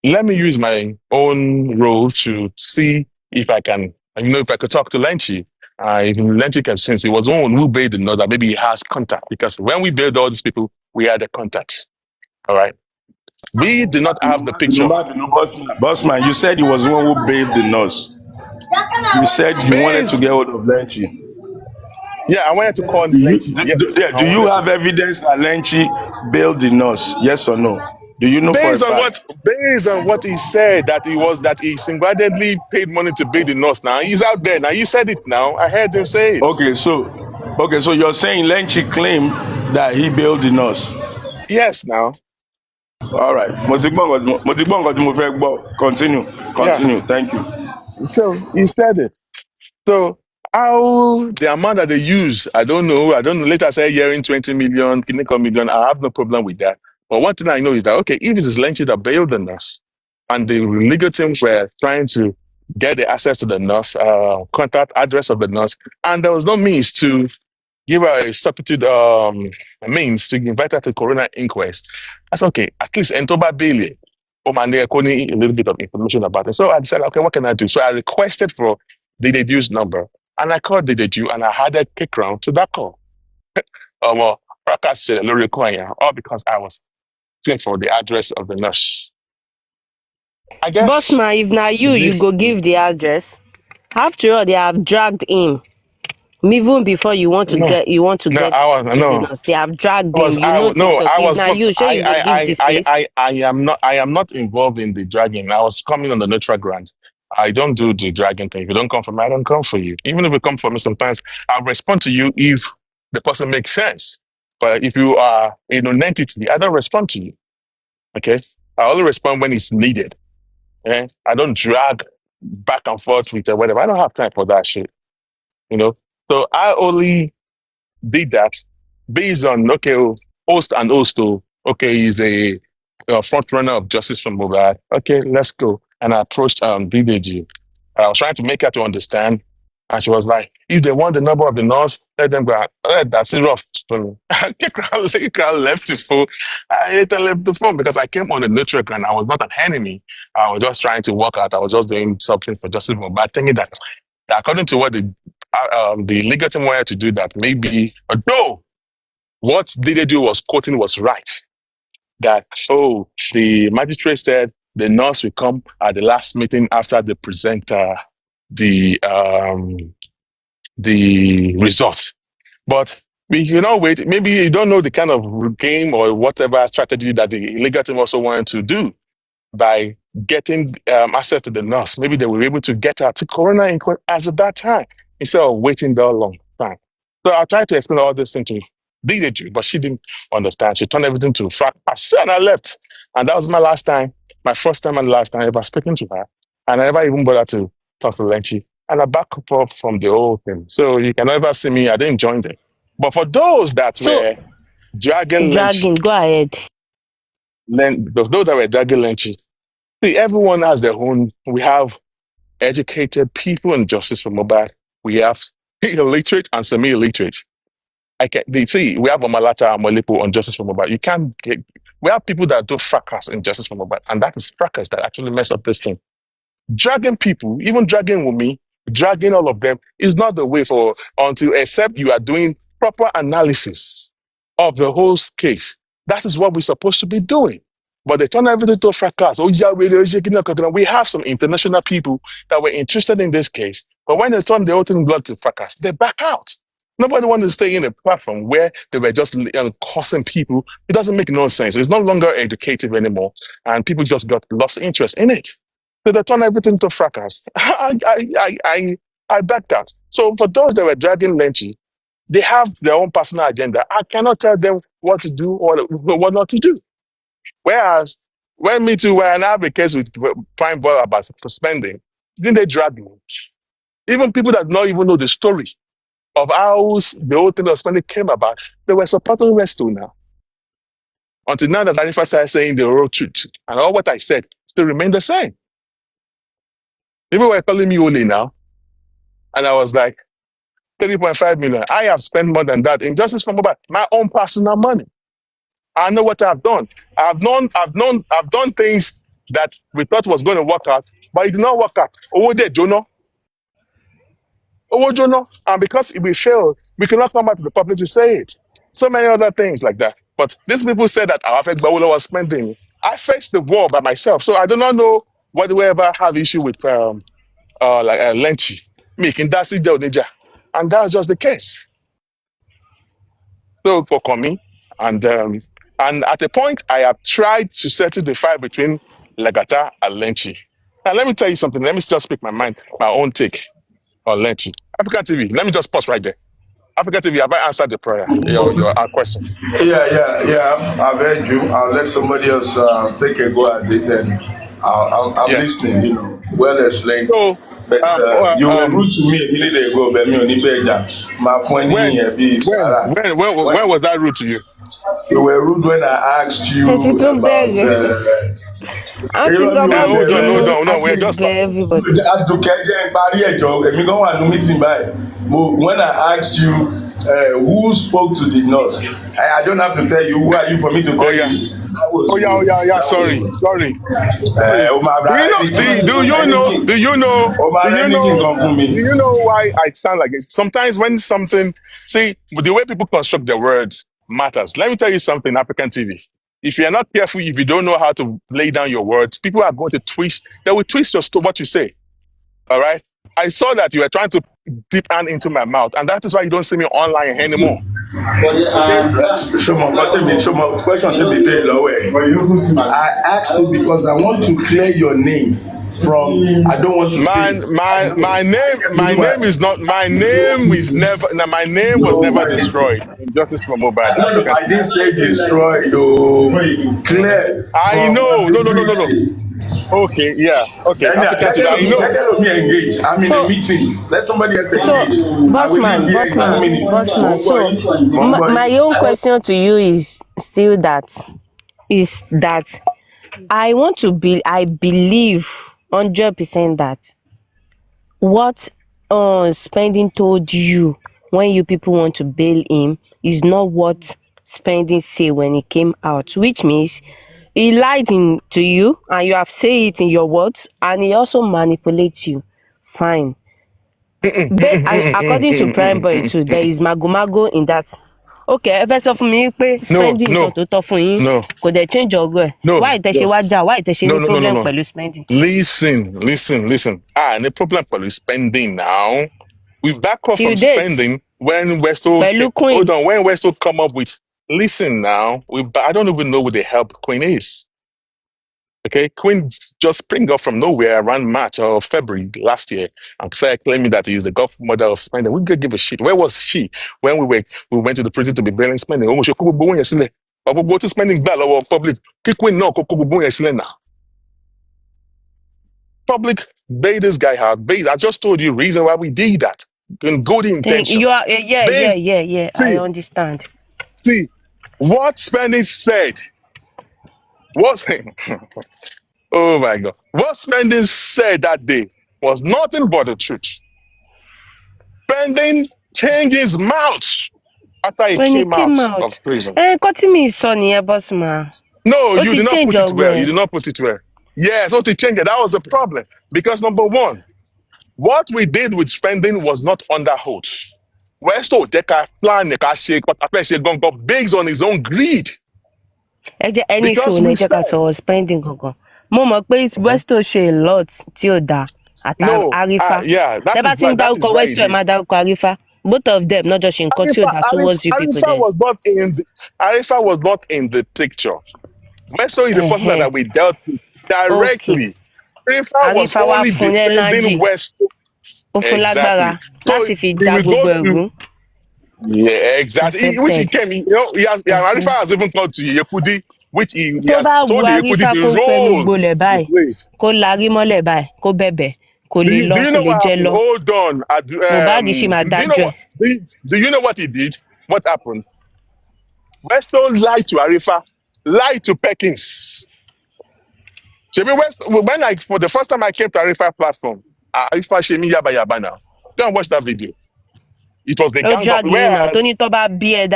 let me use my own role to see if I can, if I could talk to Lenchi. If Lenchi can, since he was the one who bailed the nurse, that maybe he has contact. Because when we bailed all these people, we had the contact. All right. We did not have the picture. Bossman, you said he was the one who bailed the nurse. You said you wanted to get hold of Lenchi. Yeah, I wanted to call Do Lenchi. Yes, you have evidence that Lenchi bailed the nurse? Yes or no? Do you know for a fact? Based on what he said, that he single-handedly paid money to be the nurse. Now he's out there. Now he said it. Now I heard him say it. Okay, so you're saying Lenchi claimed that he bailed the nurse. Yes. Now, All right. Mo ti gbọ́ nǹkan tí mo fẹ́ gbọ́. Continue. yeah. Continue. Thank you. So he said it. So how the amount that they use, I don't know. I don't know. Later I said hearing 20 million, clinical million. I have no problem with that. But one thing I know is that okay, if it is Lenchi that bailed the nurse, and the legal team were trying to get the access to the nurse, contact address of the nurse, and there was no means to give her a substitute means to invite her to coroner inquest. That's okay. At least Entoba Bailey. Omande Koni a little bit of information about it. So I decided, okay, what can I do? So I requested for the deduced number. And I called the deduce and I had a kick round to that call. Well, all because I was looking for the address of the nurse. I Boss guess man, if na you, the, you go give the address. After all, they have dragged him. Even before no, you want to no, get I was to the no. nurse, they have dragged him. Was You I know w- no, TikTok. I If was na not you, sure you go give the space. I am not involved in the dragging. I was coming on the neutral ground. I don't do the dragging thing. If you don't come for me, I don't come for you. Even if you come for me sometimes, I'll respond to you if the person makes sense. But if you are in an entity, I don't respond to you. Okay? I only respond when it's needed. Eh? I don't drag back and forth with whatever. I don't have time for that shit. You know? So I only did that based on okay, host and host. Okay, he's a front runner of justice from Mobile. Okay, let's go. And I approached DDG. I was trying to make her to understand, and she was like, "If they want the number of the nurse, let them go." That's it rough. So I left the phone. I later left the phone because I came on the neutral and I was not an enemy. I was just trying to work out. I was just doing something for justice Mobile, thinking that according to what the legal team wanted to do that maybe, although what did they do was quoting was right, that, oh, the magistrate said the nurse will come at the last meeting after they present the results. But we cannot wait. Maybe you don't know the kind of game or whatever strategy that the legal team also wanted to do by getting access to the nurse. Maybe they were able to get her to coroner inquest as of that time instead of waiting that long time. So I tried to explain all this thing to DDG, but she didn't understand. She turned everything to fracas and I left. And that was my last time, my first time and last time ever speaking to her. And I never even bothered to talk to Lenchi. And I back up from the whole thing. So you can never see me. I didn't join them. But for those that So were dragging Lenchi, dragging, go ahead. those that were dragging Lenchi, see, everyone has their own. We have educated people in justice for mobile. We have illiterate and semi-illiterate. See, we have Omalata and Molipo on justice for mobile. You can't get. We have people that do fracas in justice for mobile, and that is fracas that actually mess up this thing. Dragging people, even dragging Wumi, dragging all of them is not the way for until except you are doing proper analysis of the whole case. That is what we're supposed to be doing. But they turn everything to fracas. Oh, yeah, we have some international people that were interested in this case, but when they turn the whole thing blood to fracas, they back out. Nobody wanted to stay in a platform where they were just cursing people. It doesn't make no sense. It's no longer educative anymore, and people just got lost interest in it. So they turn everything to fracas. I backed out. So for those that were dragging Lenchi, they have their own personal agenda. I cannot tell them what to do or what not to do. Whereas when me too, when I have a case with Prime Boy about suspending, didn't they drag me? Even people that don't even know the story of how the whole thing of suspending came about, they were supporting Resto now. Until now that Hanifa started saying the real truth. And all what I said still remained the same. People were calling me Ole now. And I was like, 3.5 million. I have spent more than that in justice for mobile, my own personal money. I know what I've done. I've done things that we thought was going to work out, but it did not work out. Owo de Jono. Owo Jono. And because we failed, we cannot come back to the public to say it. So many other things like that. But these people said that our effect Bawula was spending. I faced the war by myself. So I do not know whether we ever have issue with Lenchi making that ninja. And that's just the case. So for coming, and And at a point, I have tried to settle the fight between Lagata and Lenchi. Now, let me tell you something. Let me just speak my own take on Lenchi. Africa TV, let me just pause right there. Africa TV, have I answered the prayer, your our question? Yeah. I've heard you. I'll let somebody else take a go at it, and I'm Yeah. listening. Well explained. So, But um, you were um, rude to me a minute ago, but me only beja. My phone when, in be Sarah. when was that rude to you? You were rude when I asked ẹ ti you tún about. bẹ̀rẹ̀ a ti Irọ́ sọ mi ò bọ́ọ̀lù Hold on, tèmi bẹ̀rẹ̀ hold o. on, hold a on. ti We're just bẹ everybody. Adùnkẹ́ jẹ́ n parí ẹ̀jọ̀ èmi gan wà ní meeting báyìí. When I asked you who spoke to the nurse, I don't have to tell you. Who are you for me to oh tell yeah. you? That was rude. Oh yeah. That was Sorry, rude. sorry, sorry. O máa Do ra you know? anything. Do you know? O máa Do ra you anything know? kan fún mi. Do you know why I sound like it? Sometimes when something, see, the way people construct their words matters. Let me tell you something, African TV. If you're not careful, if you don't know how to lay down your words, people are going to twist. They will twist what you say. All right. I saw that you were trying to dip hand into my mouth, and that is why you don't see me online anymore. Okay. Ṣọmọ question tí mi béèrè lọ́wọ́ ẹ̀. I asked it because I want to clear your name from I don't want to say. I know. I My kept name is not my name is never now my name was never destroyed in Justice for Mobile No, African I didn't TV. say destroy though. Clear I from know, no. ambiguity. Okay, yeah, okay, Ẹni African TV. I know. let me engage. I'm in a so meeting. Let somebody else so engage. I will leave here in 2 minutes. bossman, Mo ń so gbọ́ yín. Mo ń gbọ́ my yín. own question to you is still that I want to be I believe 100% that what spending told you when you people want to bail him is not what spending say when he came out, which means he lied to you and you have said it in your words, and he also manipulates you. Fine. According to Prime Boy too, there is magomago in that. Okay, ẹ fẹ́ sọ fún mi pé No, spending sọ no, tó tọ́ fún yín no, kò dẹ̀ change ọ̀rọ̀ ẹ̀. no, Why tẹ ṣe wá jà? Why tẹ ṣe ní problem no. pẹ̀lú spending? Listen. The problem for spending now. We back off Till from date spending when Westo pẹ̀lú hold Queen. on, when Westo come up with listen now. I don't even know what the help Queen is. Okay, Queen just spring up from nowhere around March or February last year and started claiming that he's the godmother of spending. We could give a shit. Where was she when we went to the prison to be bailing spending? Almost gbogbo tí spending gbà lọ́wọ́ public kí Queen náà kó gbogbo yẹn sílẹ̀ náà. Public bail this guy out. Bail. I just told you reason why we did that. In good intention. You are Based, yeah. I see, understand. see, what spending said. What oh my god. What spending said that day was nothing but the truth. Spending changed his mouth after he When he came came out out, of prison. nǹkan tí mi sọ nìyẹn bossman. No, Ó you ti did not change put it ọ̀rọ̀ well. You ẹ̀. did not put it well. Yes, so to change it, that was the problem. Because number one, what we did with spending was not under oath. Westo Deka plan based on his own greed. Ẹ jẹ́ ẹni Because ṣòwò ẹ we jẹ́ ká said, sọ̀rọ̀ spending gangan. Mo mọ̀ pé Mhm. Westo ṣe a lot tí ò dáa No, Arifa. yeah, Tẹ́ bá ti ń that is dárúkọ why he Westo ẹ did. máa dárúkọ Arifa. Both of them náà jọ ṣe nǹkan tí ò dáa towards you people Arifa then. was not in Arifa was not in the picture. Westo is a person Ẹ̀hẹ́n. that we dealt with Okay. directly. Arifa was Arifa wá only fún defending energy. Westo. Ó fún lágbára Exactly. So láti fi he dá will gbogbo go ẹ̀rú. to yeah, exactly. Which he Accepted. came, Arifa has even come to Yekudi, which he Tó has bá wu told the Yekudi Arifa kó the fẹnu role gbolẹ̀ he báyìí, plays. kó larí mọ́lẹ̀ báyìí, kó bẹ̀bẹ̀, kò lè lọ, Do you kò know lè what jẹ́ happened? lọ. Hold on. Mohbad ṣì máa Do you know dájọ́ ẹ̀. what? Do you know what he did? What happened? Westo lied to Arifa, lied to Perkins. Shebi when for the first time I came to Arifa platform, Arifa Shemi Yaba Yaba now. Go and watch that video. It was the Ó gang up. drag yín náà tó Whereas, ní tó bá bí ẹ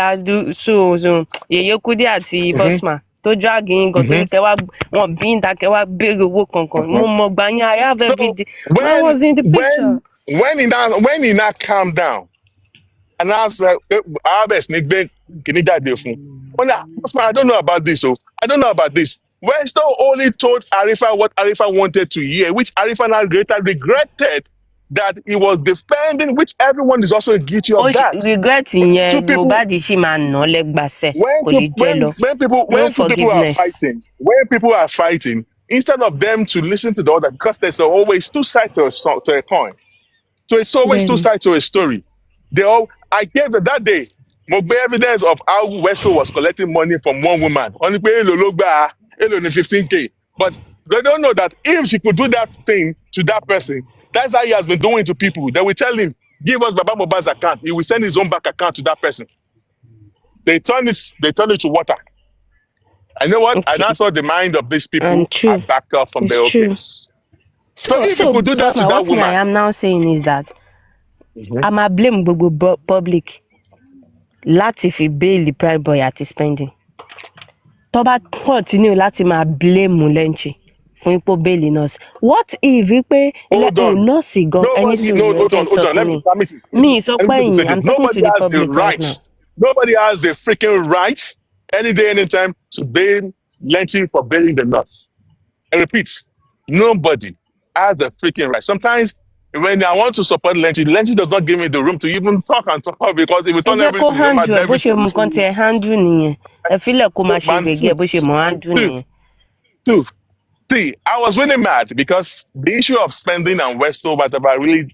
Yèyé Kúdí àti Mhm, Bosman tó drag yín gan tó ní mhm, kẹ́ wá wọn bí ń ta kẹ́ wá béèrè owó kankan. Mo mhm. mọ̀ gbà yín, I have So everything. I was in the picture. when he now calmed down, and I was like, Abes Nigbe Kinijade fun. Well, now, I don't know about this. So I don't know about this. Westo only told Arifa what Arifa wanted to hear, which Arifa now later regretted. that he was defending, which everyone is also guilty ó of that. regret Two yẹn people Mohbad ṣì máa nà án lẹ́gbàsẹ̀ when kò two sì jẹ́ lọ. No when two people are forgiveness. fighting, instead of them to listen to the other, because there's always two sides to a coin. So it's always two Bẹ́ẹ̀ni. sides to a story. I gave them that day. Mo gbé evidence of how Westo was collecting money from one woman. Only pay èlò ló gbà, èlò ní 15K. But they don't know that if she could do that thing to that person, that's how he has been doing to people. They will tell him, give us Baba Mohbad's account. He will send his own bank account to that person. They turn it to water. I know what? I Okay. now saw the mind of these people And are true. backed up from It's their own true. case. So if you So could do that boss to man, that what thing I woman, am now saying is that Mhm. a máa blame gbogbo public láti fi bail prime boy àti spending. Tó bá continue láti máa blame Lenchi fún ipò bail nurse. What if wípé hold on. nurse gan ẹni Nobody, no, sùúrù ẹ jẹ́ hold sọ on. Let me kínní. permit you. Mi ì sọ Let pé me say ẹ̀yin, this. I'm talking to Nobody the has the public right right. now. Nobody has the freaking right any day, anytime to bail Lynching for bailing the nuts. I repeat, nobody has the freaking right. Sometimes when I want to support Lynching does not give me the room to even talk and talk because if we Ẹ turn jẹ́ kó everything, handle ẹ̀ bó ṣe mọ nǹkan tí ẹ handle nìyẹn. Ẹ fílẹ̀ kó máa so, ṣe man, gbẹ̀gẹ́ bó ṣe mọ̀ handle two, nìyẹn. two. See, I was really mad because the issue of spending and Westo, whatever, really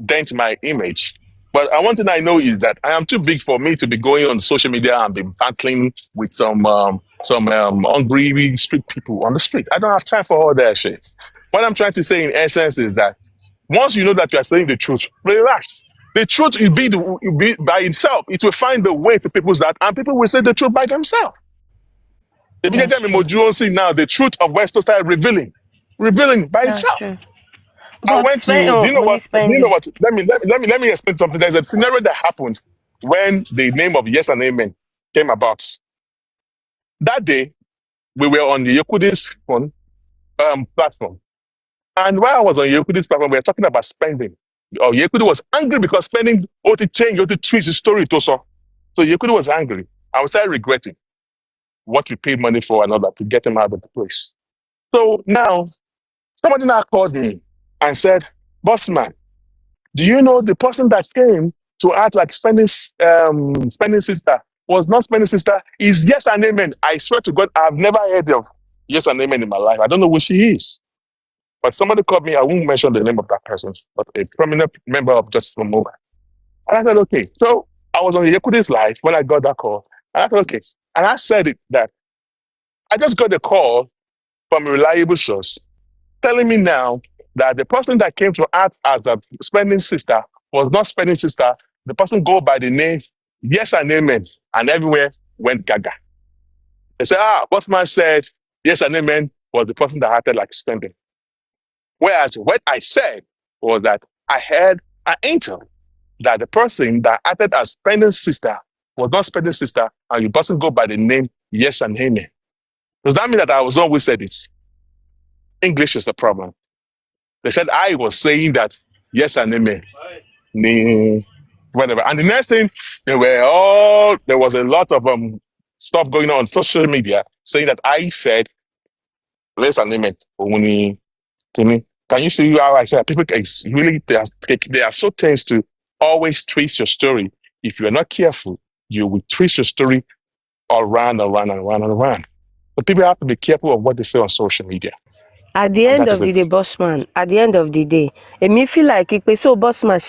dent my image. But one thing I know is that I am too big for me to be going on social media and be battling with some hungry street people on the street. I don't have time for all that shit. What I'm trying to say in essence is that once you know that you are saying the truth, relax. The truth will be by itself. It will find the way to people's that, and people will say the truth by themselves. If you can That's tell me true. Moju see now, the truth of West Coast started revealing by That's itself. true. I But went to, do you know money what? Do you know spending. what? Let me explain something. There's a scenario that happened when the name of Yes and Amen came about. That day, we were on the Yokudi's phone platform. And while I was on Yokudi's platform, we were talking about spending. Yekudi was angry because spending ought to change, ought to twist the story to so. So Yekudi was angry. I was started regretting what we paid money for and all that to get him out of the place. So now somebody now called me and said, Boss man, do you know the person that came to act like spending sister was not spending sister, is Yes and Amen. I swear to God, I've never heard of Yes and Amen in my life. I don't know who she is. But somebody called me, I won't mention the name of that person, but a prominent member of Justice for Mobile. And I said, okay. So I was on Yekudi's live when I got that call. And I said, okay. And I said that I just got a call from a reliable source telling me now that the person that came to act as the spending sister was not spending sister. The person go by the name Yes and Amen, and everywhere went gaga. They said, Bossman said Yes and Amen was the person that acted like spending. Whereas what I said was that I had an intel that the person that acted as spending sister was not spending sister, and the person go by the name Yes and Amen. Does that mean that I was the one who said it? English is the problem. They said I was saying that Yes and Amen. Whatever. And the next thing, there was a lot of stuff going on social media saying that I said Yes and Amen. Can you see how I said people it's really they are so tense to always twist your story. If you're not careful, you will twist your story around and around and around and around. But people have to be careful of what they say on social media. At the And end that of is the day, it. bossman, at the end of the day, èmi feel like ipe so bossman,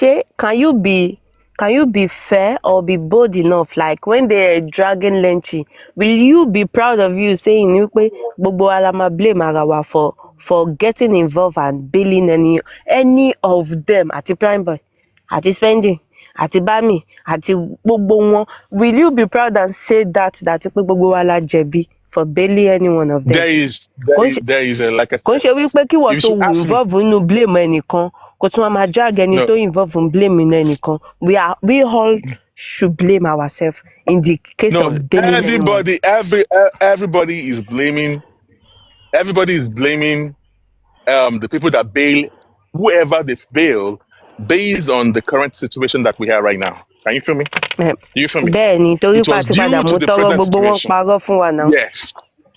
can you be fair or be bold enough? Like when they're dragging Lenchi, will you be proud of you saying wípé gbogbo wa la máa blame ara wa for getting involved and bailing any of them àti prime boy, àti spending, àti bami, àti gbogbo wọn? Will you be proud and say that pé gbogbo wa la jẹ̀bi for bailing any one of them? There is a like I Kò ń said, ṣe wípé kíwọ if tó you ask me, involve nínú blame ẹnìkan kó tún wá máa drag ẹni no, tó involve in blame ẹnìkan. We all should blame ourselves in the case no, of bailing anyone. everybody is blaming the people that bail whoever they bail based on the current situation that we have right now. Can you feel me? Eh, Do you feel me? bẹ́ẹ̀ ni torí It pa was àti padà due to mú the tọrọ present gbogbo wọn situation. parọ́ fún wa náà. Yes.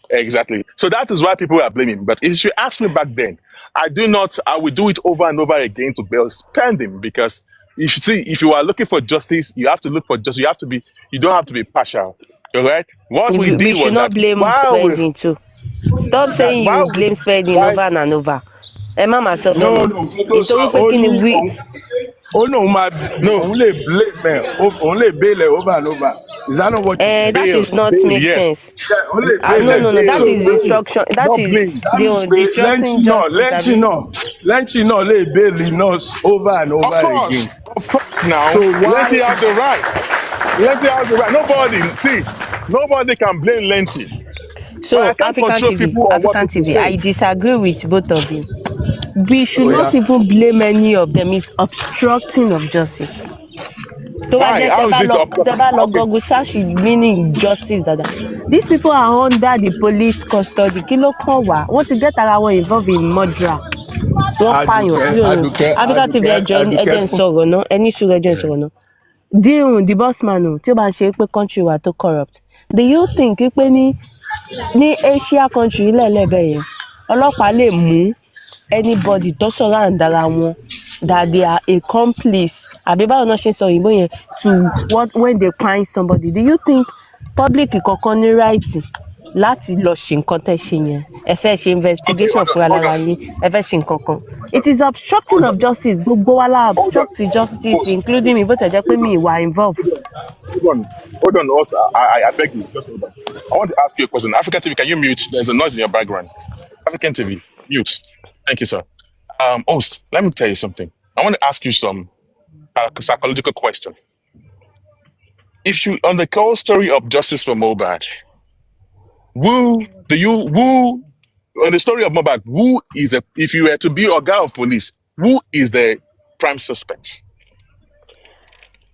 Exactly. So that is why people are blaming. But if you ask me back then, I will do it over and over again to bail spending because if you are looking for justice, you have to look for justice. You don't have to be partial. All right. What we We did should was not that blame spending too. Stop saying you blame spending why over and over. Ẹ má máa sọ bẹ́ẹ̀ no mọ́. no nǹkan tó sọ Nítorí pé ó kí ni ní we ó ní òun máa no òun lè blame ẹ òun lè bail ẹ over and over, is that not what you said? that bail, is not bail, make yes. sense. Yeah, òun lè bail No, ẹ. no, no. So That is that means instruction. That Not is blame. that means the pé destructing justice, abi. lẹ́ǹtì náà lè bail nurse over and Of over again. course, of course. So Now, why Lenty has the right. Lenty has the right. Nobody can blame Lenty. But I So can't control people on what African people TV. I say. disagree with both of you. We should oh not yeah even blame any of them. It's obstructing of justice. tó bá Why? jẹ́ How is it tẹ́ bá lọ okay? google search meaning justice dada, these people are under the police custody. Kí ló kàn wá? Wọ́n ti get ara wọn involved in murder. Wọ́n pààyàn. No, Africa TV ẹjẹ́ ń fún sọ̀rọ̀ náà, ẹni sùúrù ẹjẹ́ ń sọ̀rọ̀ náà. The boss man o, tí ó bá ń ṣe pé country wa tó corrupt. Do you think pé ní Asia country lẹ́lẹ́bẹ̀ yẹn ọlọ́pàá lè mú anybody tó surround ara wọn that they are accomplice àbí báwo náà ṣe sọ òyìnbó yẹn to what when they find somebody? Do you think public kankan ní right láti lọ ṣe nǹkan tẹ́ ṣe yẹn? Ẹ fẹ́ ṣe okay investigation fúnra lára yín, ẹ fẹ́ ṣe nǹkan kan. It is obstructing of justice. Gbogbo wa la hold on obstruct justice boss including me bó tẹ̀ jẹ́ pé mi ìwà involve. Hold on. Also, I beg you, just hold on. I want to ask you a question. African TV, can you mute? There's a noise in your background. African TV, mute. Thank you, sir. Host, let me tell you something. I want to ask you some psychological question. If you on the whole story of justice for Mobad, who on the story of Mobad, if you were to be a guy of police, who is the prime suspect?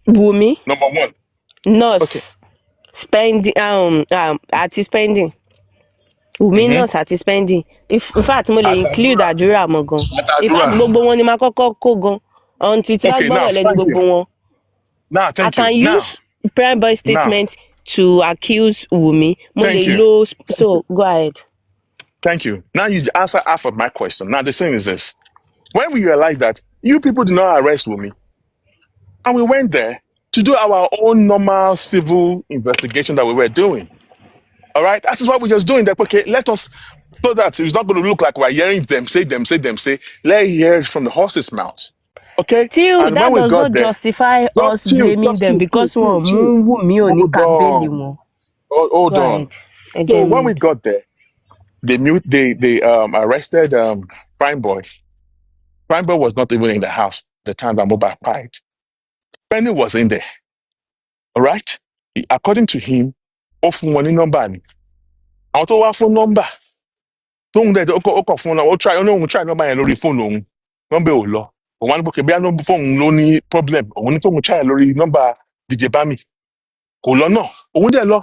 Wumi, Number one. Okay. nurse, spending àti spending. Wumi Mm-hmm. nurse àti spending. In fact mo lè include àtàdúrà àdúrà mọ́ gan. In fact àtàdúrà gbogbo wọn ni máa kọ́kọ́ kó gan. Until tí wàá Okay, now gbọ́rọ̀ lẹ́nu thank you. gbogbo wọn. Now, I thank you. can Now, use prime boy now, statement to accuse Wumi. Mo thank lè you. lo so go ahead. Thank you. Now you answer half of my question. Now the thing is this. When we realized that you people did not arrest Wumi, and we went there to do our own normal civil investigation that we were doing. All right? That is what we're just doing. That okay, let us so that it's not going to look like we're hearing them say. Let's hear it from the horse's mouth. Okay? Still, And when that we does got not there, justify us blaming them because wọn mú Wumi ò ní Hold ká bẹ́ẹ̀lì on. wọn. Hold Go on. ahead. Ẹ So jẹ́ when we mute. got there, they arrested Prime Boy. Prime Boy was not even in the house the time that Mobile cried. Penny was in there. All right? According to him, ó fún wọn ní nọ́mbà ni. Àwọn tó wá fún nọ́mbà tóun dẹ̀ ó kọ̀ fún wọn, ó ní òun try nọ́mbà yẹn lórí fóònù òun. Nọ́mbà ò lọ. Òun wá ní bókè bí nọ́mbà fóònù ló ní problem. Òun ní tóun try lórí nọ́mbà DJ Bami. Kò lọ náà. Òun dẹ̀ lọ.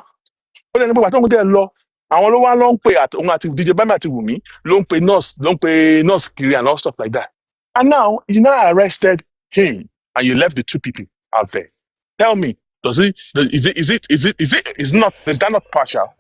Ó dẹ̀ ní pé tóun dẹ̀ lọ. Àwọn ló wá ló ń pè òun àti DJ Bami àti Wùmí ló ń pe nurse kiri and all stuff like that. And now you now arrested him and you left the two people out there. Tell me, is that not partial?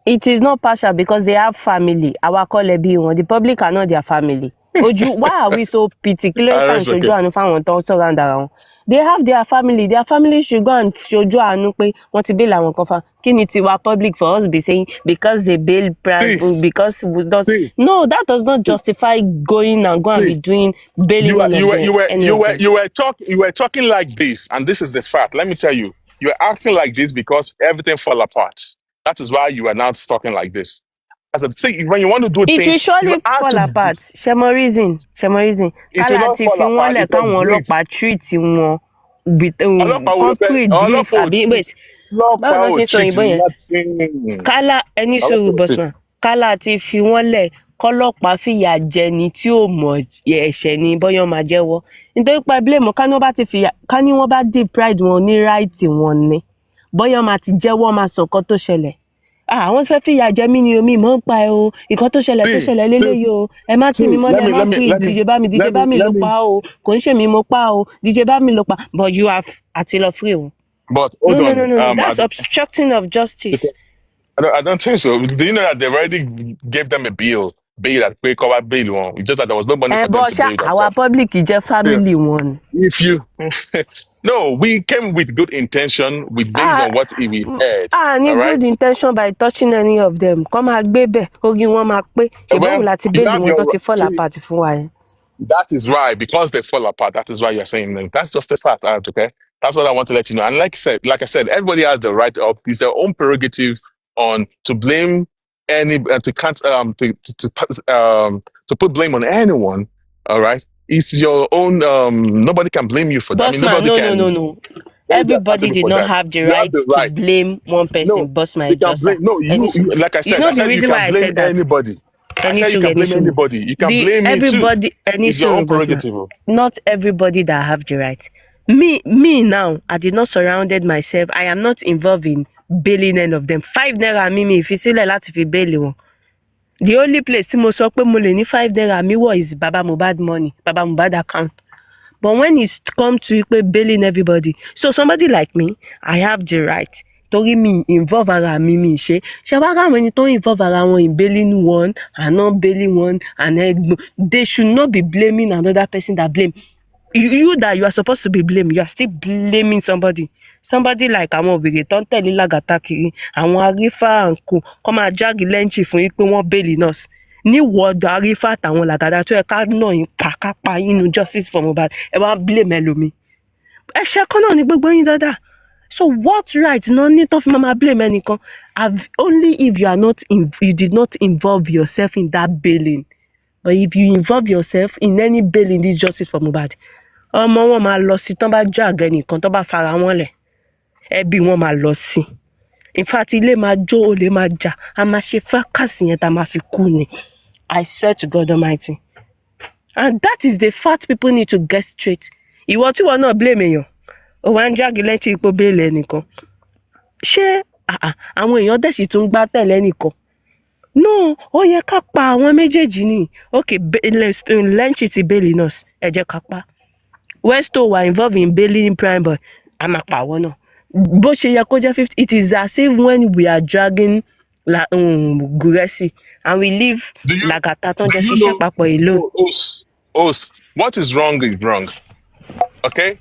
It is not partial because they have family. Our kọ́ bí wọn. The public are not their family. Why are we so particular and Arrest ṣojú okay. àánú fáwọn tó ń surround ara wọn? They have their family. Their family should go and ṣojú àánú pé wọ́n ti bail àwọn kan fa. Kí ni tiwa public for us be saying because they bail prime because we don't. No, that does not justify going and be doing bailing one of them. You were talking like this, and this is the fact. Let me tell you, you were acting like this because everything fell apart. That is why you are now talking like this. As I say, when you want to do It things, will surely fall apart. Ṣẹmọ reason. It will Kálá not ti fall fi wọ́n apart. lẹ̀ káwọn ọlọ́pàá treat wọn with concrete brief àbí wait. Báwo náà ṣe sọ òyìnbó yẹn? Kálá ẹni sọ̀rọ̀ bọ̀sùn. Kálá ti fi wọ́n lẹ̀ kọ́lọ́pàá fìyà jẹni tí ò mọ̀ ẹ̀ṣẹ̀ ni bọ́yọ́ máa jẹ́wọ́. Nítorí pé blame ká ní wọ́n bá deprive wọn ní right wọn ni. Bọ́yọ́ máa ti jẹ́wọ́ máa sọ nǹkan tó ṣẹlẹ̀. Àwọn fẹ́ fìyà jẹ mí ni omi mọ̀ ń pa ẹ o nǹkan tó ṣẹlẹ̀ lélẹ́yìí o ẹ má tì mí mọ́lẹ̀ ẹ má free DJ Bami ló pa o kò ń ṣe mí mo pa o DJ Bami ló pa but you have àti lọ free o. But hold on. No, that's obstructing of justice. I don't think so. Do you know that they already gave them a bail that pay cover bail one? It's just that there was no money for them But to ṣá bail àwa themselves. public jẹ́ Yeah. family wọn. If you no, we came with good intention, with based Ah, on what we heard. ní All right. good intention by touching any of them. Kọ́ máa gbé bẹ̀, orí wọn máa pé. Ṣèbọn wò Well, láti you bẹ́ẹ̀lì have wọn tó your ti fall see. apart fún wa yẹn. That is right, because they fall apart. That is why you're saying that. That's just a fact, okay? That's what I want to let you know. And like I said, everybody has the right of it's their own prerogative on to blame any to can't to put blame on anyone. All right, it's your own. Nobody can blame you for that. I mean, Bossman, nobody can no. hold you Everybody accountable did for not that. have the You have right the to right. blame one No, person, you Bossman, can Jossa. blame. No, you like You know I the said, you reason can why I blame said that? anybody. I Any said you suru, can any blame suru. anybody. You can The blame me too. everybody, any It's your suru, own Bossman. prerogative. Not everybody that have the right. Me now, I did not surrounded myself. I am not involved in bailing any of them. 5 naira mi fi sílẹ̀ láti fi bail wọn. The only place tí mo sọ pé mo lè ní 5 naira mi wọ̀ is Baba Mohbad money, Baba Mohbad account. But when it's come to bailing everybody, so somebody like me, I have the right. Torí mi involve ara mi ṣe. Ṣé wá ráwọn ẹni tó involve ara wọn in bailing one and not bailing one and they should not be blaming another person that blame. You that you are supposed to be blamed, you are still blaming somebody. Somebody like àwọn òbèrè tó ń tẹ̀lé làgàtà kiri, àwọn arífà and co kọ́ máa jáàgì lẹ́ǹchì fún yín pé wọ́n bẹ́ẹ̀lì nọ́ọ̀sì. Ní wọ́ọ̀dù arífà àtàwọn làgàtà tó yẹ ká náà yín pàkápà yín nu justice for Mohbad, ẹ wá blame ẹlòmíì. Ẹ̀ṣẹ̀ kan náà ni gbogbo yín dáadáa. So what right náà ní tó fi máa blame ẹnìkan? Only if you are not you did not involve yourself in that bailing. But if you involve yourself in any bailing this justice for Mohbad, ọmọ wọn máa lọ sí tán bá já àgẹ nìkan tán bá fara wọn lẹ̀, ẹbí wọn máa lọ sí. In fact, ilé máa jó, olè máa jà, a máa ṣe fracas yẹn tá a máa fi kú ni. I swear to God Almighty. And that is the fact people need to get straight. Ìwọ tí wọn náà blame èèyàn, ó wá ń jáde lẹ́tí ipò bẹ́ẹ̀lì ẹnìkan. Ṣé àwọn èèyàn dẹ̀ sì tún gbá tẹ̀lé ẹnìkan? No, ó yẹ ká pa àwọn méjèèjì ni. Okay, lẹ́ǹtì ti bẹ́ẹ̀lì náà, ẹ jẹ́ ká pa. Westo were involved in bailing Prime Boy, a máa pa àwọn náà. Bó ṣe yẹ kó jẹ́ 50, it is as if when we are dragging Guresi and we leave Lagata tó ń jọ ṣiṣẹ́ papọ̀ alone. What is wrong is wrong. Okay?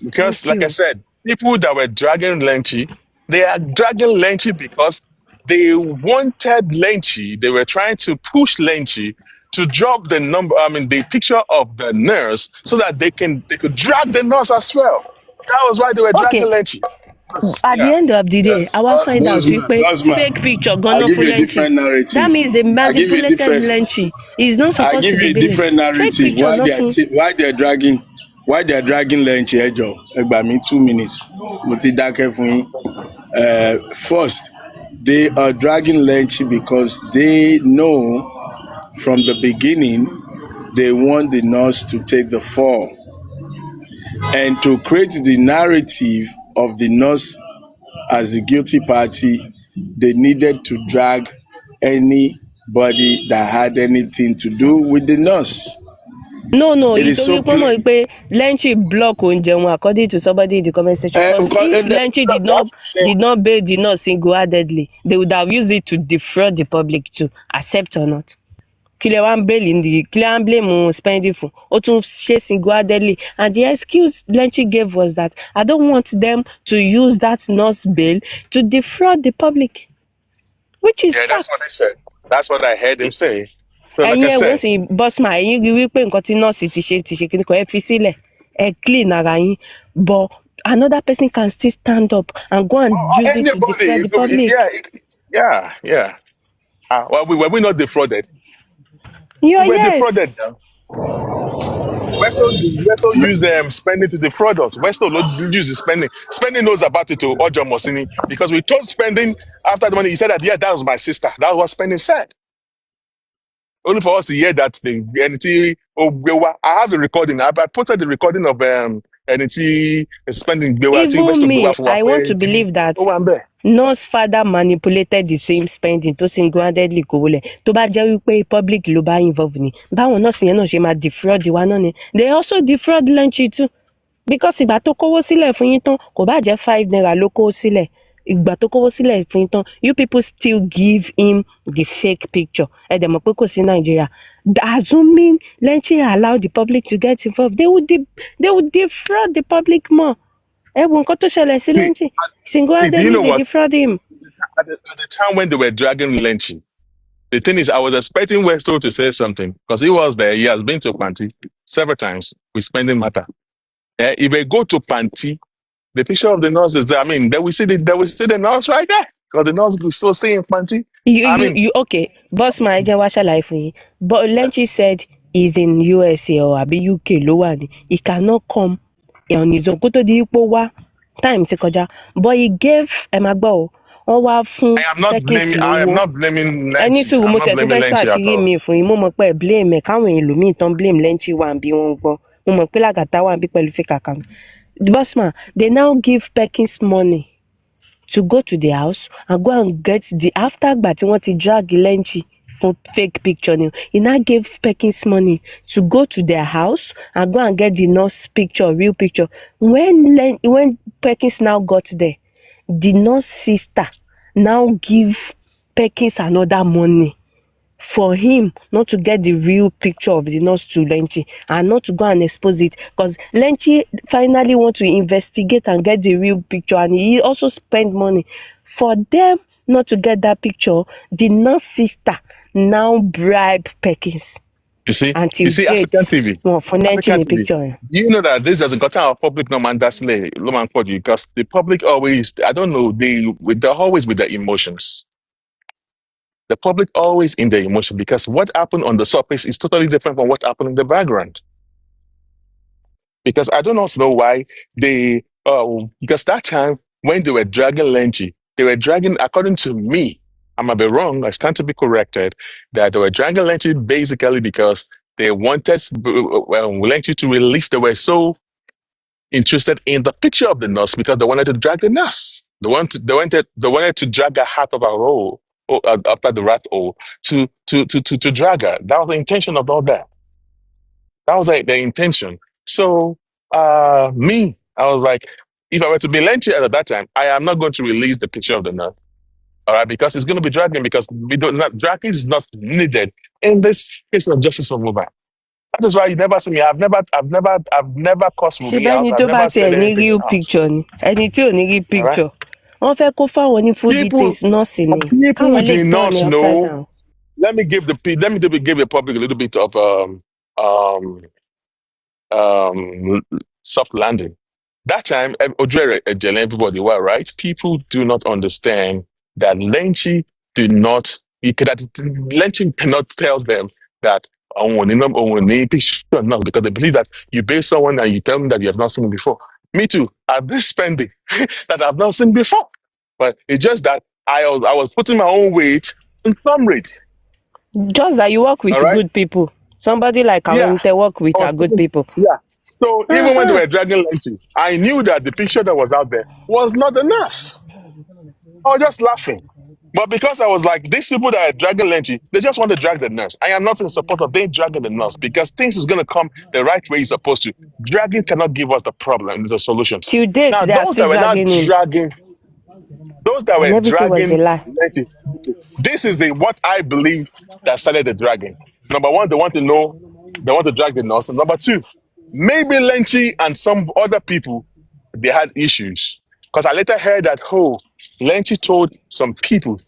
Because, Thank like I you. said, people that were dragging Lenchi, they are dragging Lenchi because they wanted Lenchi. They were trying to push Lenchi to drop the picture of the nurse so that they could drag the nurse as well. That was why they were dragging Okay, Lenchi. at the end of the day, I will find out fake picture I'll gonna give full you a different Lenchi. narrative. That means they I'll give you a manipulated different. Lenchi. He's not I'll supposed give to you be a bailing. different Fake narrative. picture, no full. Why they are dragging Lenchi ẹjọ ẹ gbà mí 2 minutes mo ti dákẹ́ fún yín. First, they are dragging Lenchi because they know from the beginning they want the nurse to take the fall and to create the narrative of the nurse as the guilty party. They needed to drag anybody that had anything to do with the nurse. No, It is so ìtorí pé clear. mọ̀ pé Lenchi block oúnjẹ wọn according to somebody in the comment section. Because if Lenchi did not bail the nurse single-handedly, they would have used it to defraud the public to accept or not. Kí lẹ wá ń blame spending fún? Ó tún ṣe single-handedly. And the excuse Lenchi gave was that I don't want them to use that nurse bail to defraud the public. Which is fact. That's what I said. That's what I heard him say. So, like Ẹ̀yin I ẹ̀ wọ́n said, sì Bossman, ẹ̀yin rí wípé nǹkan tí nọ́ọ̀sì ti ṣe kí ni kò ẹ fi sílẹ̀, ẹ clean ara yín, but another person can still stand up and go and use it to defraud the public. Yeah. Well, were we not defrauded? We were defrauded. Yes. Westo use spending to defraud us. Westo use spending. Spending knows about it to Ojo Mosini because we told spending after the money. He said that that was my sister. That was what spending said. Only for us to hear that thing. I have the recording. I posted the recording of NT spending. Even me, I want to believe that nurse father manipulated the same spending tó single-handedly kó wọlé. Tó bá jẹ́ wípé public ló bá involve ni, báwọn nọ́ọ̀sì yẹn náà ṣe máa defraud wa náà ni. They also defraud Lenchi too. Because ìgbà tó kówó sílẹ̀ fún yín tán, kò bá jẹ́ 5 naira ló kó sílẹ̀. ìgbà tó kówó sílẹ̀ fún yín tán you people still give him the fake picture ẹ dẹ̀ mọ̀ pé kò sí Nàìjíríà assuming Lenchi allow the public to get involved they would defraud the public more ẹ wo nǹkan tó ṣẹlẹ̀ sí See, Lenchi do you single-handedly know they what? defraud him. At the time when they were dragging Lynch, the thing is, I was expecting Westo to say something because he was there. He has been to Panti several times with spending matter. If they go to Panti, the picture of the nurse is there. I mean, they will see the nurse right there because the nurse will still stay in Panti. I mean, You okay boss ma ẹ jẹ́ wá ṣàlàyé fún yín but Lenchi said he's in USA or àbí UK ló wà ní he cannot come on his own kó tó di ipò wá time ti kọjá but he gave ẹ máa gbọ́ o wọ́n wá fún Perkins I am lówó not blaming ẹni Lynch. sùúrù I'm mo not tẹ̀ tún blaming fẹ́ sọ Lynch at àṣírí all. mi fún yín mo mọ̀ pé ẹ blame ẹ̀ káwọn èèyàn lòmíì tán blame Lenchi wà bí wọ́n ń gbọ́ mo mọ̀ pé làgàtà wà bí pẹ̀lú fake account boss man they now give Perkins money to go to the house and go and get the after gbà tí wọ́n ti drag Lenchi fún fake picture ni he now gave Perkins money to go to their house and go and get the nurse picture real picture when Perkins now got there the nurse sister now give Perkins another money for him not to get the real picture of the nurse to Lenchi and not to go and expose it because Lenchi finally want to investigate and get the real picture and he also spend money for them not to get that picture. The nurse sister now bribe Perkins until African date TV. for Lenchi African in the TV. picture. You know that this doesn't got our public no man that's low for you because the public always, I don't know, they're always with their emotions. The public always in their emotion because what happened on the surface is totally different from what happened in the background. Because I do not know why because that time when they were dragging Lenchi, they were dragging, according to me, I might be wrong, I stand to be corrected, that they were dragging Lenchi basically because they wanted Lenchi to release. They were so interested in the picture of the nurse because they wanted to drag the nurse. They wanted to drag her out of her hole, after the rat hole, to drag her. That was the intention of all that. That was like the intention. So I was like, if I were to be Lenchi at that time, I am not going to release the picture of the nurse. All right, because it's going to be dragging because we don't not dragging is not needed in this case of justice for mobile. That is why you never see me. I've never cursed ṣé Wumi bẹ́ẹ̀ out. ni I've tó bá never said tiẹ̀ ní anything real out. picture ni ẹni tí ò ní real All right. picture wọ́n fẹ́ kó fáwọn ní full People details nọ́ọ̀sì ni people káwọn lè did turn not it upside know. down. Let me give the public a little bit of soft landing. That time, Ojere Ejele, everybody were right. People do not understand that Lenchi did not. Lenchi cannot tell them that no, because they believe that you base someone and you tell them that you have not seen before. Me too. I've been spending that I've not seen before, but it's just that I was putting my own weight in thumb rate. Just that you work with All right. good people. Somebody like Yeah. Awente work with I was are good putting, people. yeah. So even when they Uh-huh. were dragging Lenchi, I knew that the picture that was out there was not the nurse. I was just laughing. But because I was like, these people that are dragging Lenchi, they just want to drag the nurse. I am not in support of them dragging the nurse because things is going to come the right way it's supposed to. Dragging cannot give us the problem, the solutions. Till date, Now, they are still dragging him. Those that And were everything was a dragging lie. Lenchi, this is what I believe that started the dragging. Number one, they want to know, they want to drag the nurse. And number two, maybe Lenchi and some other people, they had issues. Because I later heard that, Lenchi told some people,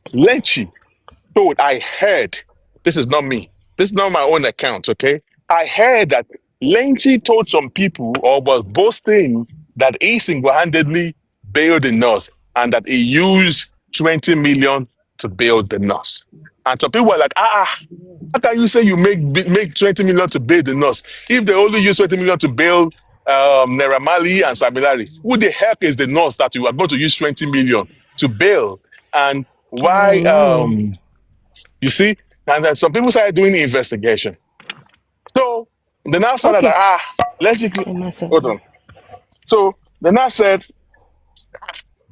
I heard, this is not me, this is not my own account, okay? I heard that Lenchi told some people or was boasting that he single-handedly bailed the nurse and that he used 20 million to bail the nurse. And some people were like, how can you say you make 20 million to bail the nurse if they only use 20 million to bail Naira Marley and Samilari? Who the heck is the nurse that you are going to use 20 million to bail? And why, you see? And then some people started doing the investigation. So they now found out Okay. that, let's just, hold on. So they now said,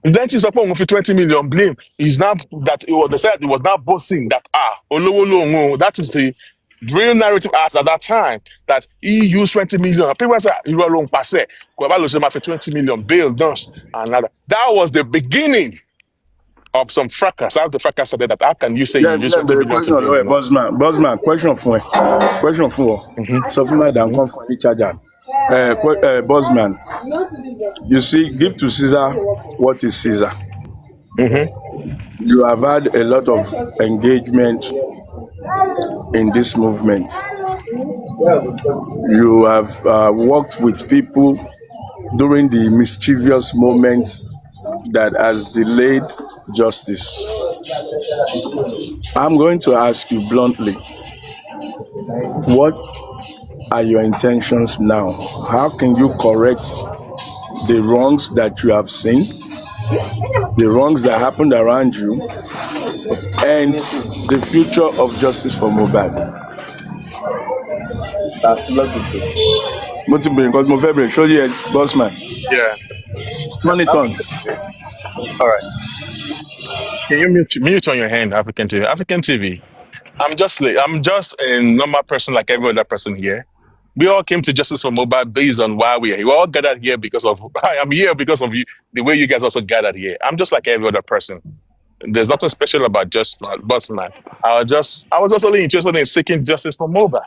then she's upon for 20 million blame. Is now that they said it was now boasting that that is the real narrative as at that time that he used 20 million. People say you are wrong, passe. For 20 million bail, nurse, and that was the beginning of some fracas. How the fracas started that? How can you say you Yeah, use yeah, 20 the million to question build lọ́wọ́ ẹ̀ one? Bossman question fún ẹ question fún ọ Mm-hmm. sọ fún madam kan fún ẹ ní charger Bossman, you see, give to Caesar what is Caesar. Mm-hmm. You have had a lot of engagement in this movement. You have worked with people during the mischievous moments that has delayed justice. I'm going to ask you bluntly, what are your intentions now? How can you correct the wrongs that you have seen, the wrongs that happened around you, and the future of justice for Mohbad? Mo ti bèrè nǹkan tí mo fẹ́ bèrè, ṣó yẹ Bossman? Yeah. Turn it on. All right. Can you mute on your hand, African TV? African TV. I'm just a normal person like every other person here. We all came to Justice for Mobile based on why we're here. We all gathered here because of I am here because of you, the way you guys also gathered here. I'm just like every other person. There's nothing special about just Bossman. I was just only interested in seeking justice for Mobile.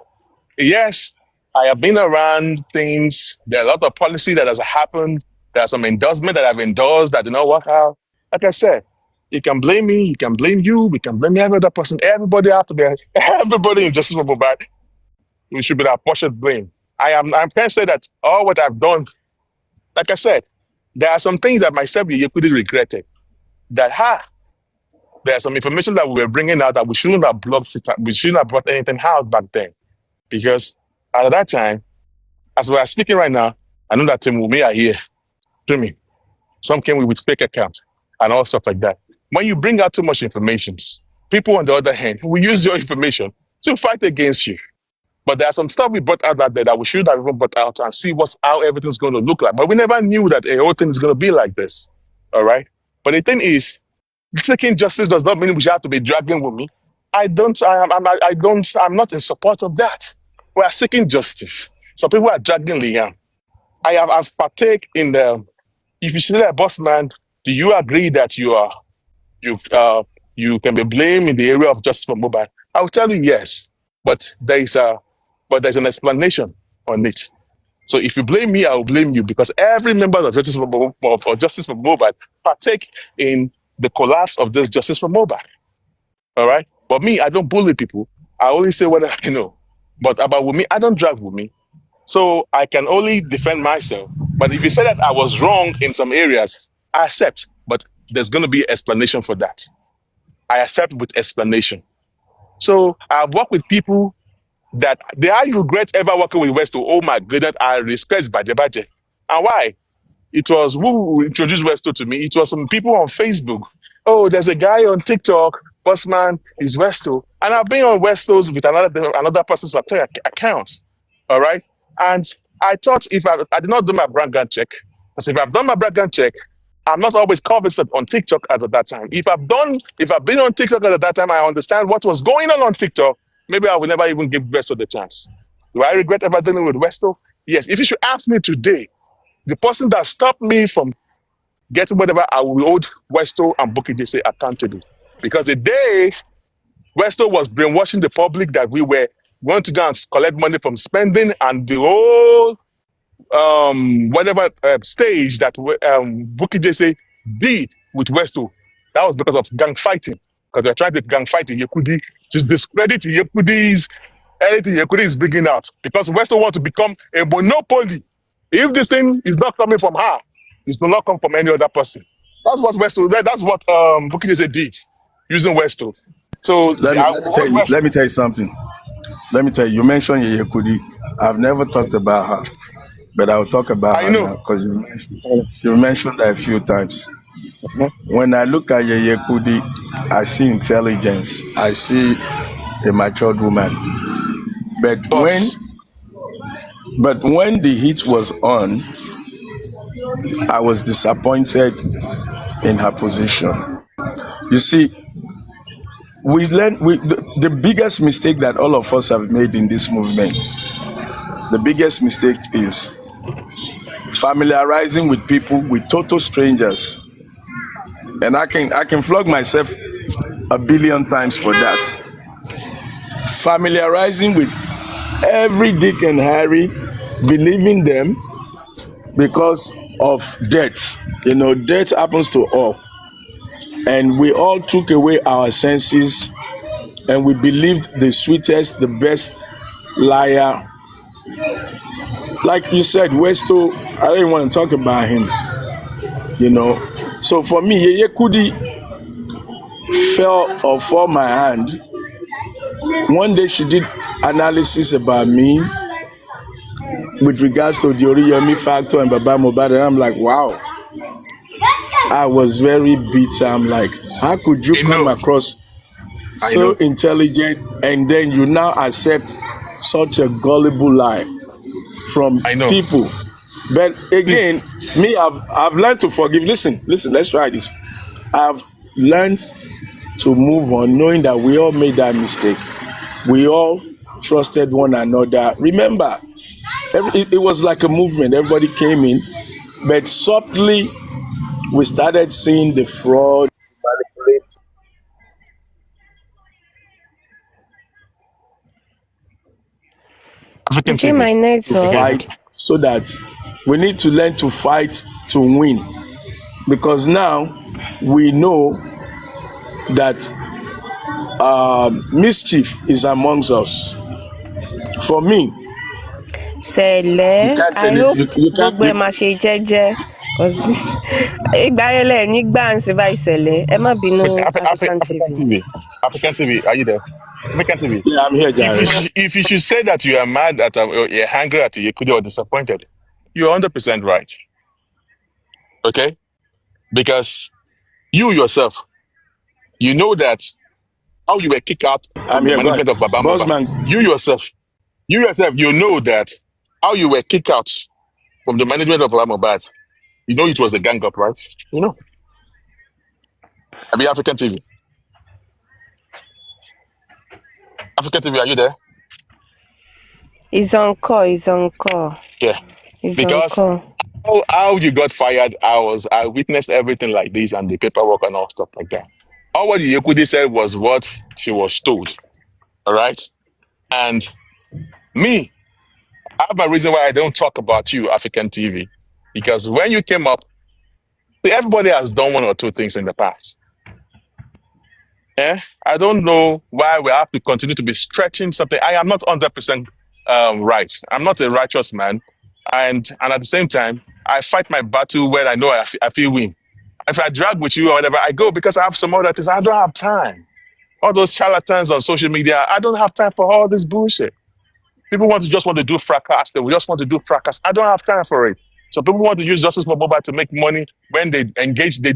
Yes, I have been around things. There are a lot of policy that has happened. There are some endorsement that I've endorsed that do not work out. Like I said, you can blame me, you can blame you, we can blame every other person. Everybody have to be everybody in justice for Mobile. We should be that portion blame. I'm trying to say that all what I've done, like I said, there are some things that myself you could regretted. That there's some information that we were bringing out that we shouldn't have we shouldn't have brought anything out back then. Because at that time, as we are speaking right now, I know that Tim Wumi are here. To me. Some came with fake accounts and all stuff like that. When you bring out too much information, people on the other hand will use your information to fight against you. But there's some stuff we brought out that day that we should have even brought out and see how everything's going to look like. But we never knew that a whole thing is going to be like this. All right. But the thing is, seeking justice does not mean we should have to be dragging with me. I'm not in support of that. We are seeking justice. Some people are dragging Liam. I've partake in the. If you say that, boss man, do you agree that you can be blamed in the area of justice for mobile? I will tell you yes, but there's an explanation on it. So if you blame me, I will blame you because every member of Justice for Justice for Mobile partake in the collapse of this Justice for Mobile. All right, but me, I don't bully people. I only say what I know. But about with me, I don't drag with me. So I can only defend myself. But if you say that I was wrong in some areas, I accept. But there's going to be an explanation for that. I accept with explanation. So I've worked with people that I regret ever working with Westo. Oh my goodness, I respect Baje. And why? It was who introduced Westo to me. It was some people on Facebook. Oh, there's a guy on TikTok, Bossman is Westo. And I've been on Westo's with another person's account. All right. And I thought I did not do my background check, because if I've done my background check, I'm not always conversant on TikTok at that time. If I've been on TikTok at that time, I understand what was going on TikTok. Maybe I will never even give Westo the chance. Do I regret ever dealing with Westo? Yes. If you should ask me today, the person that stopped me from getting whatever, I will hold Westo and Bukky Jesse accountable. Because the day Westo was brainwashing the public that we were going to go and collect money from spending, and the whole whatever stage that Bukky Jesse did with Westo, that was because of gang fighting. Because they're trying to gang fight in Yekudi to discredit Yekudi's anything Yekudi is bringing out. Because Westo wants to become a monopoly. If this thing is not coming from her, it will not come from any other person. That's what Bukky Jesse did using Westo. So Let me tell you something. Let me tell you, you mentioned Yeye Kudi. I've never talked about her, but I'll talk about I her know. now because you mentioned that a few times. When I look at Yeye Kudi, I see intelligence. I see a matured woman. But Boss. when the heat was on, I was disappointed in her position. You see, the biggest mistake that all of us have made in this movement. The biggest mistake is familiarizing with people, with total strangers, And I can flog myself a billion times for that. Familiarizing with every Dick and Harry, believing them because of death. Death happens to all. And we all took away our senses and we believed the sweetest, the best liar. Like you said, Westo, I didn't want to talk about him, you know. So for me, Yeye Kudi fell off for my hand. One day she did analysis about me with regards to the Oriyomi factor and Baba Mohbad, and I'm like, wow. I was very bitter. I'm like, how could you I come know. across I so know. intelligent and then you now accept such a gullible lie from I know. people? But See, again, me, I've learned to forgive. Listen, let's try this. I've learned to move on, knowing that we all made that mistake. We all trusted one another. Remember, it was like a movement. Everybody came in, but subtly we started seeing the fraud, manipulate. African Is it TV. my To network? Again. fight, so that we need to learn to fight to win, because now we know that mischief is amongst us. For me, you Sẹ̀lẹ̀, can't tell I it. hope You can't. gbogbo ẹ̀ máa ṣe jẹ́jẹ́. Cause ìgbà yẹn lẹ̀ ní gbàǹsì báyìí Sẹ̀lẹ̀. Ẹ má bínú African TV. African TV. African TV. Are you there? African TV. Yeah, I'm here, If you Jerry. if you should say that you are mad at or you're angry at Yekudi or disappointed, you're 100% right. Okay, because you yourself, you know that how you were kicked out from I'm the here. Go ahead, management of Baba boss Mova. man. You yourself, you know that how you were kicked out from the management of Baba Mova. You know it was a gang up, right? You know. I be African TV. African TV, are you there? He's on call, he's on call, Yeah. he's on Because call. how you got fired, I witnessed everything like this and the paperwork and all stuff like that. All what Yekudi said was what she was told. All right. And me, I have a reason why I don't talk about you, African TV. Because when you came up, see, everybody has done one or two things in the past. Eh? I don't know why we have to continue to be stretching something. I am not 100% right. I'm not a righteous man. And at the same time, I fight my battle where I know I feel win. If I drag with you or whatever, I go because I have some other things. I don't have time. All those charlatans on social media, I don't have time for all this bullshit. People just want to do fracas. They just want to do fracas. I don't have time for it. So people want to use justice for mobile to make money. When they engage, they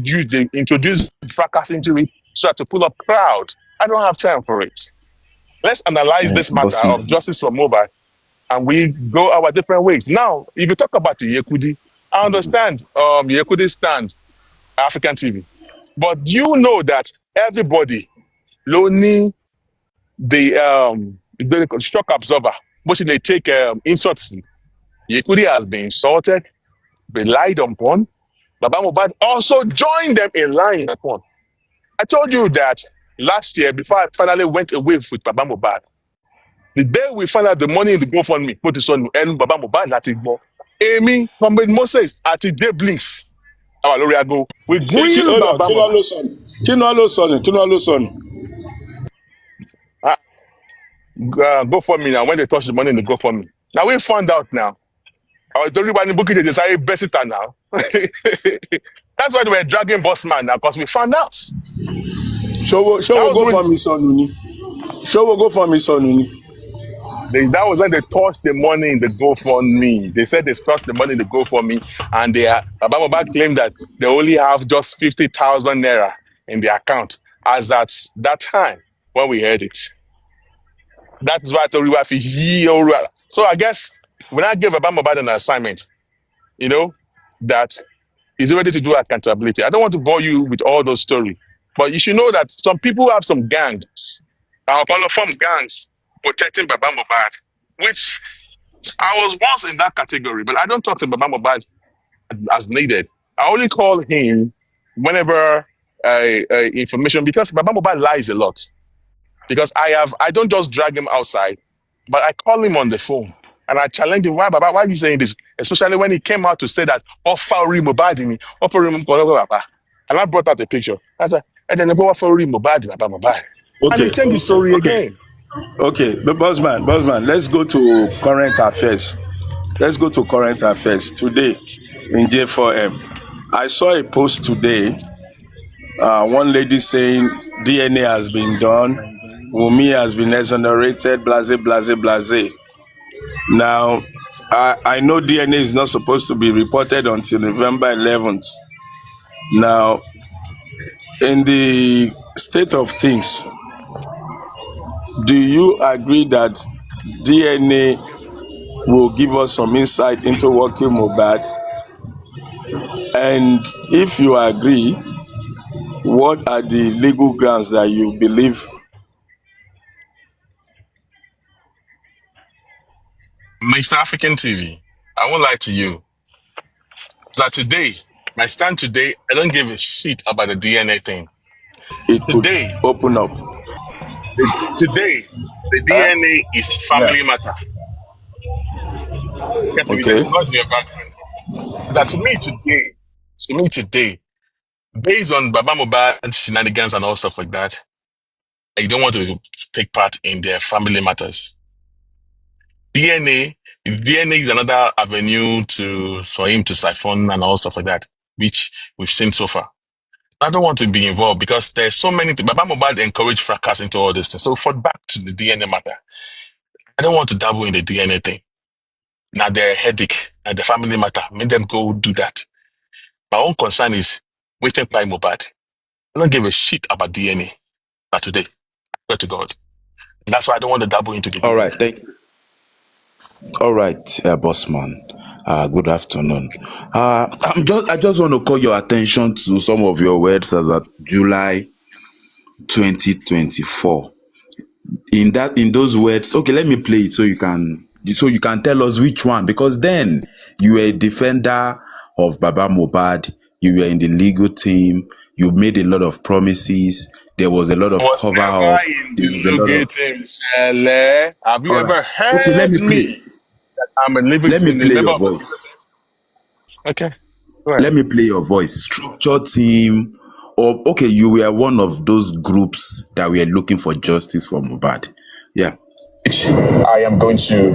introduce fracas into it so as to pull up crowd. I don't have time for it. Let's analyze this matter Boss of man. justice for mobile and we go our different ways. Now, if you talk about Yekudi, I understand Yekudi stand African TV. But you know that everybody lonely the shock absorber, which they take insults. Yekudi has been insulted, been lied upon. Baba Mohbad also joined them in lying upon. I told you that last year before I finally went away with Baba Mohbad. The day we found out the money in the GoFundMe, put this on and Baba Mohbad láti gbọ́. Amy, Comrade Moses àti Dave Blinks. Our lórí ago. We grill Hold on. Baba Kí ló Mohbad. ló sọnù? Kí ló ló sọnù? Ah, GoFundMe now when they touch the money in the GoFundMe. Now we found out now. Our only one book they decided best it now. That's why they were dragging Boss Man now because we found out. That Ṣówó was go when for me sọnù ni? Ṣówó go for me sọnù ni? that was when they touched the money in the GoFundMe. They said they touched the money in the GoFundMe, and Baba Mohbad claimed that they only have just 50,000 naira in the account as at that time when we heard it. That's why I told you if so I guess when I gave Baba Mohbad an assignment, you know, that he's ready to do accountability. I don't want to bore you with all those stories, but you should know that some people have some gangs, form gangs protecting Baba Mohbad, which I was once in that category, but I don't talk to Baba Mohbad as needed. I only call him whenever information because Baba Mohbad lies a lot. Because I don't just drag him outside, but I call him on the phone and I challenge him. Why, Baba? Why are you saying this? Especially when he came out to say that Ofari Mohbad me, Ofari Mohbad, and I brought out the picture. I said, and then Ofari Mohbad, Baba Mohbad, and he Okay, changed the story again. but bossman, let's go to current affairs. Let's go to current affairs today in J4M. I saw a post today. One lady saying DNA has been done, Wunmi has been exonerated, blase, blase, blase. Now, I know DNA is not supposed to be reported until November 11th. Now, in the state of things, do you agree that DNA will give us some insight into what killed Mohbad? And if you agree, what are the legal grounds that you believe? Mr. African TV, I won't lie to you. That today, my stand today, I don't give a shit about the DNA thing. It could Today, open up. today, the Huh? DNA is a Yeah. family matter. African TV, there's Okay. noise in your background. That to me today, based on Baba Mohbad shenanigans and all stuff like that, I don't want to take part in their family matters. DNA is another avenue for him to siphon and all stuff like that, which we've seen so far. I don't want to be involved because there's so many things. Baba Mohbad encouraged fracas into all this thing. So for back to the DNA matter, I don't want to dabble in the DNA thing. Now their headache and the family matter, make them go do that. My own concern is waiting by Mohbad. I don't give a shit about DNA. Not today. I swear to God. And that's why I don't want to dabble into the All DNA. right, thank you. All right, bossman. Good afternoon. I just want to call your attention to some of your words as at July 2024. In those words, okay, let me play it so you can tell us which one, because then you were a defender of Baba Mohbad, you were in the legal team, you made a lot of promises, there was a lot I of was cover never up, in there the was a lot legal of team, Shele. Have you all right. ever Okay, let heard me play. me? I'm a living Let me in a play member your of the voice. legal team. Okay. Go Let ahead. me play your voice. Structure team, or okay, you were one of those groups that were looking for justice for Mohbad. Yeah. I am going to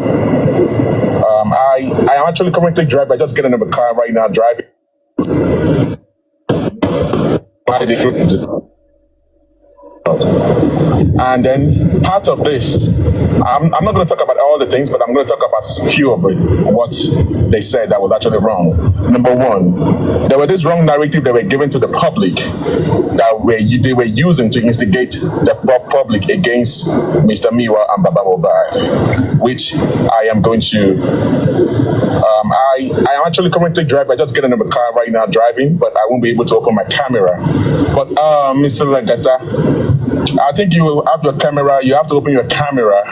I am actually currently driving. I just getting in the car right now, driving. By the group. And then part of this, I'm not going to talk about all the things, but I'm going to talk about a few of it, what they said that was actually wrong. Number one, there were this wrong narrative they were given to the public that they were using to instigate the public against Mr. Miwa and Baba Mohbad, which I am going to I am actually currently driving. I just getting in the car right now driving, but I won't be able to open my camera. But Mr. Lagata, I think you will have your camera. You have to open your camera.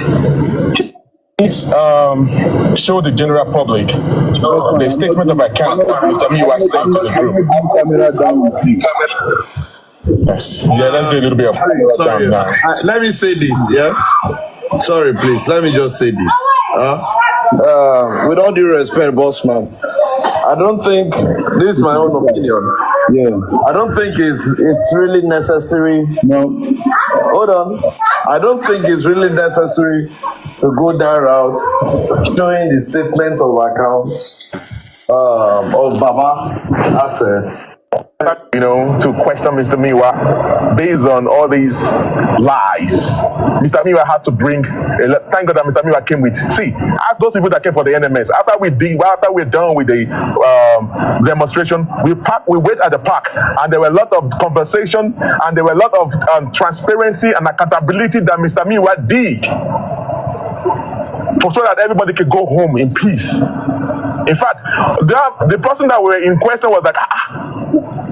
Please show the general public the statement of account Mr. Miwa sent to the group. Camera down with you. Yes. Yeah, let's do a little bit of Sorry, down now. let me say this, yeah? Sorry, please, let me just say this. With all due respect, boss man, I don't think, this is my own opinion. Yeah. I don't think it's really necessary. No. Hold on. I don't think it's really necessary to go that route, showing the statement of accounts of Baba assets. To question Mr. Miwa based on all these lies. Mr. Miwa had to bring, thank God that Mr. Miwa came with, ask those people that came for the NMS, after we're done with the demonstration, we wait at the park, and there were a lot of conversation, and there were a lot of transparency and accountability that Mr. Miwa did, so that everybody could go home in peace. In fact, the person that were in question was like,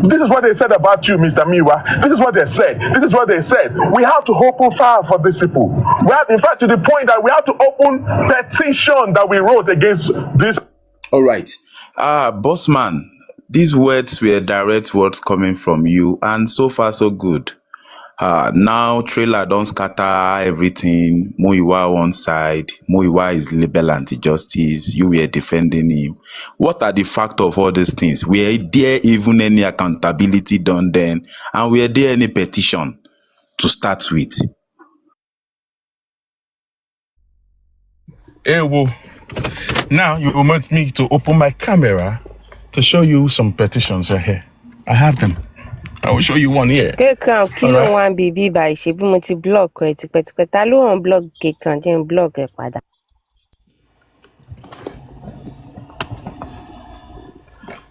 this is what they said about you, Mr. Miwa. This is what they said. This is what they said. We have to open file for these people. We have, in fact, to the point that we have to open petition that we wrote against this. All right. Bossman, These words were direct words coming from you, and so far so good. Now trailer don't scatter everything. Muiwa one side, Muiwa is label anti-justice. You were defending him. What are the facts of all these things? Were there even any accountability done then? And were there any petition to start with? Hey, well, now you want me to open my camera to show you some petitions right here. I have them. I will show you one here. Kékan kí ló Alright. wá ń bíbí báyìí ṣe bí mo ti block ẹ tipẹ́tipẹ́ ta ló hàn block Kékan jẹ́ n block ẹ padà.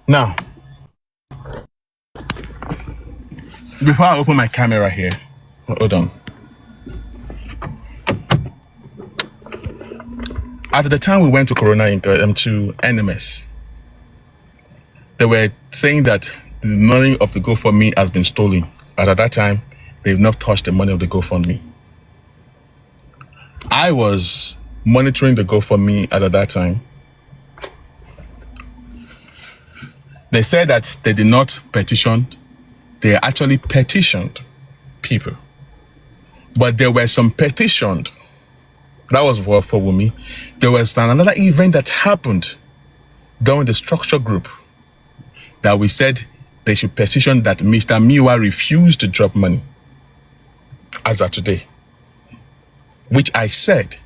Now, before I open my camera here, hold on. At the time we went to Corona Inc. To NMS, they were saying that the money of the GoFundMe has been stolen. But at that time, they've not touched the money of the GoFundMe. I was monitoring the GoFundMe at that time. They said that they did not petition. They actually petitioned people. But there were some petitioned. That was for Wumi. There was another event that happened during the structure group that we said they should petition that Mr. Miwa refused to drop money as of today, which I said.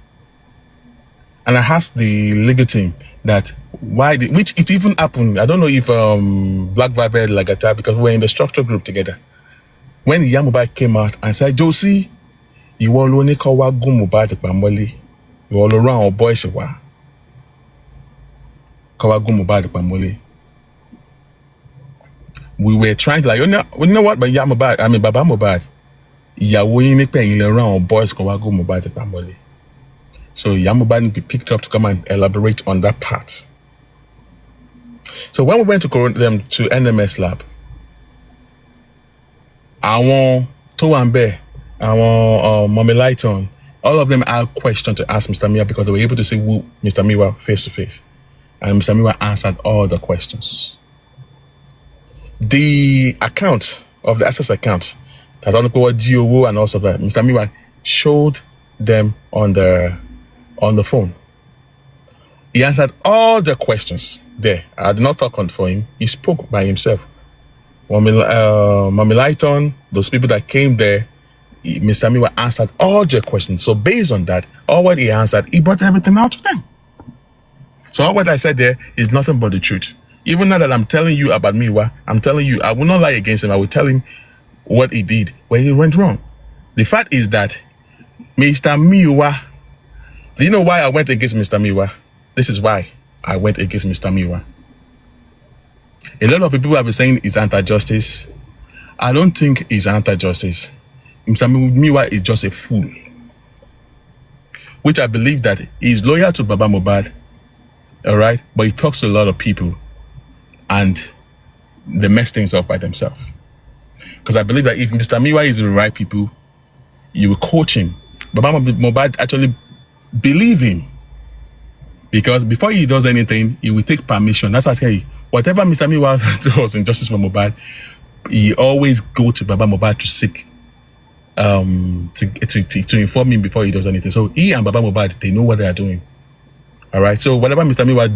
And I asked the legal team that which it even happened. I don't know if Black Vibe Lagata, because we were in the structure group together. When Yamubai came out and said, Jossy, you all only call wa Gumuba Pamoli. You all around our boys wa. Kawa Gumuba Pamoli. We were trying to like, you know what, but Baba Mobad. Ìyàwó yín ní pẹ̀yìn lè rán àwọn boys kan wá go Mohbad Pamole. So Mohbad need to be picked up to come and elaborate on that part. So when we went to NMS lab, àwọn tó wà ńbẹ̀, àwọn Mommy Lighton, all of them had questions to ask Mr. Miwa because they were able to see Mr. Miwa face to face. And Mr. Miwa answered all the questions. The account of the access account, that's on the GOO and also that Mr. Miwa showed them on the phone. He answered all the questions there. I did not talk on for him. He spoke by himself. Mommy Lighton, those people that came there, Mr. Miwa answered all their questions. So based on that, all what he answered, he brought everything out to them. So all what I said there is nothing but the truth. Even now that I'm telling you about Miwa, I'm telling you, I will not lie against him. I will tell him what he did, where he went wrong. The fact is that Mr. Miwa, do you know why I went against Mr. Miwa? This is why I went against Mr. Miwa. A lot of people have been saying it's anti-justice. I don't think it's anti-justice. Mr. Miwa is just a fool. Which I believe that he's loyal to Baba Mohbad, all right? But he talks to a lot of people and they mess things up by themselves. Because I believe that if Mr. Miwa is the right people, you will coach him. Baba Mohbad actually believe him. Because before he does anything, he will take permission. That's why I say, whatever Mr. Miwa does in Justice for Mohbad, he always go to Baba Mohbad to seek, to inform him before he does anything. So he and Baba Mohbad, they know what they are doing. All right. So whatever Mr. Miwa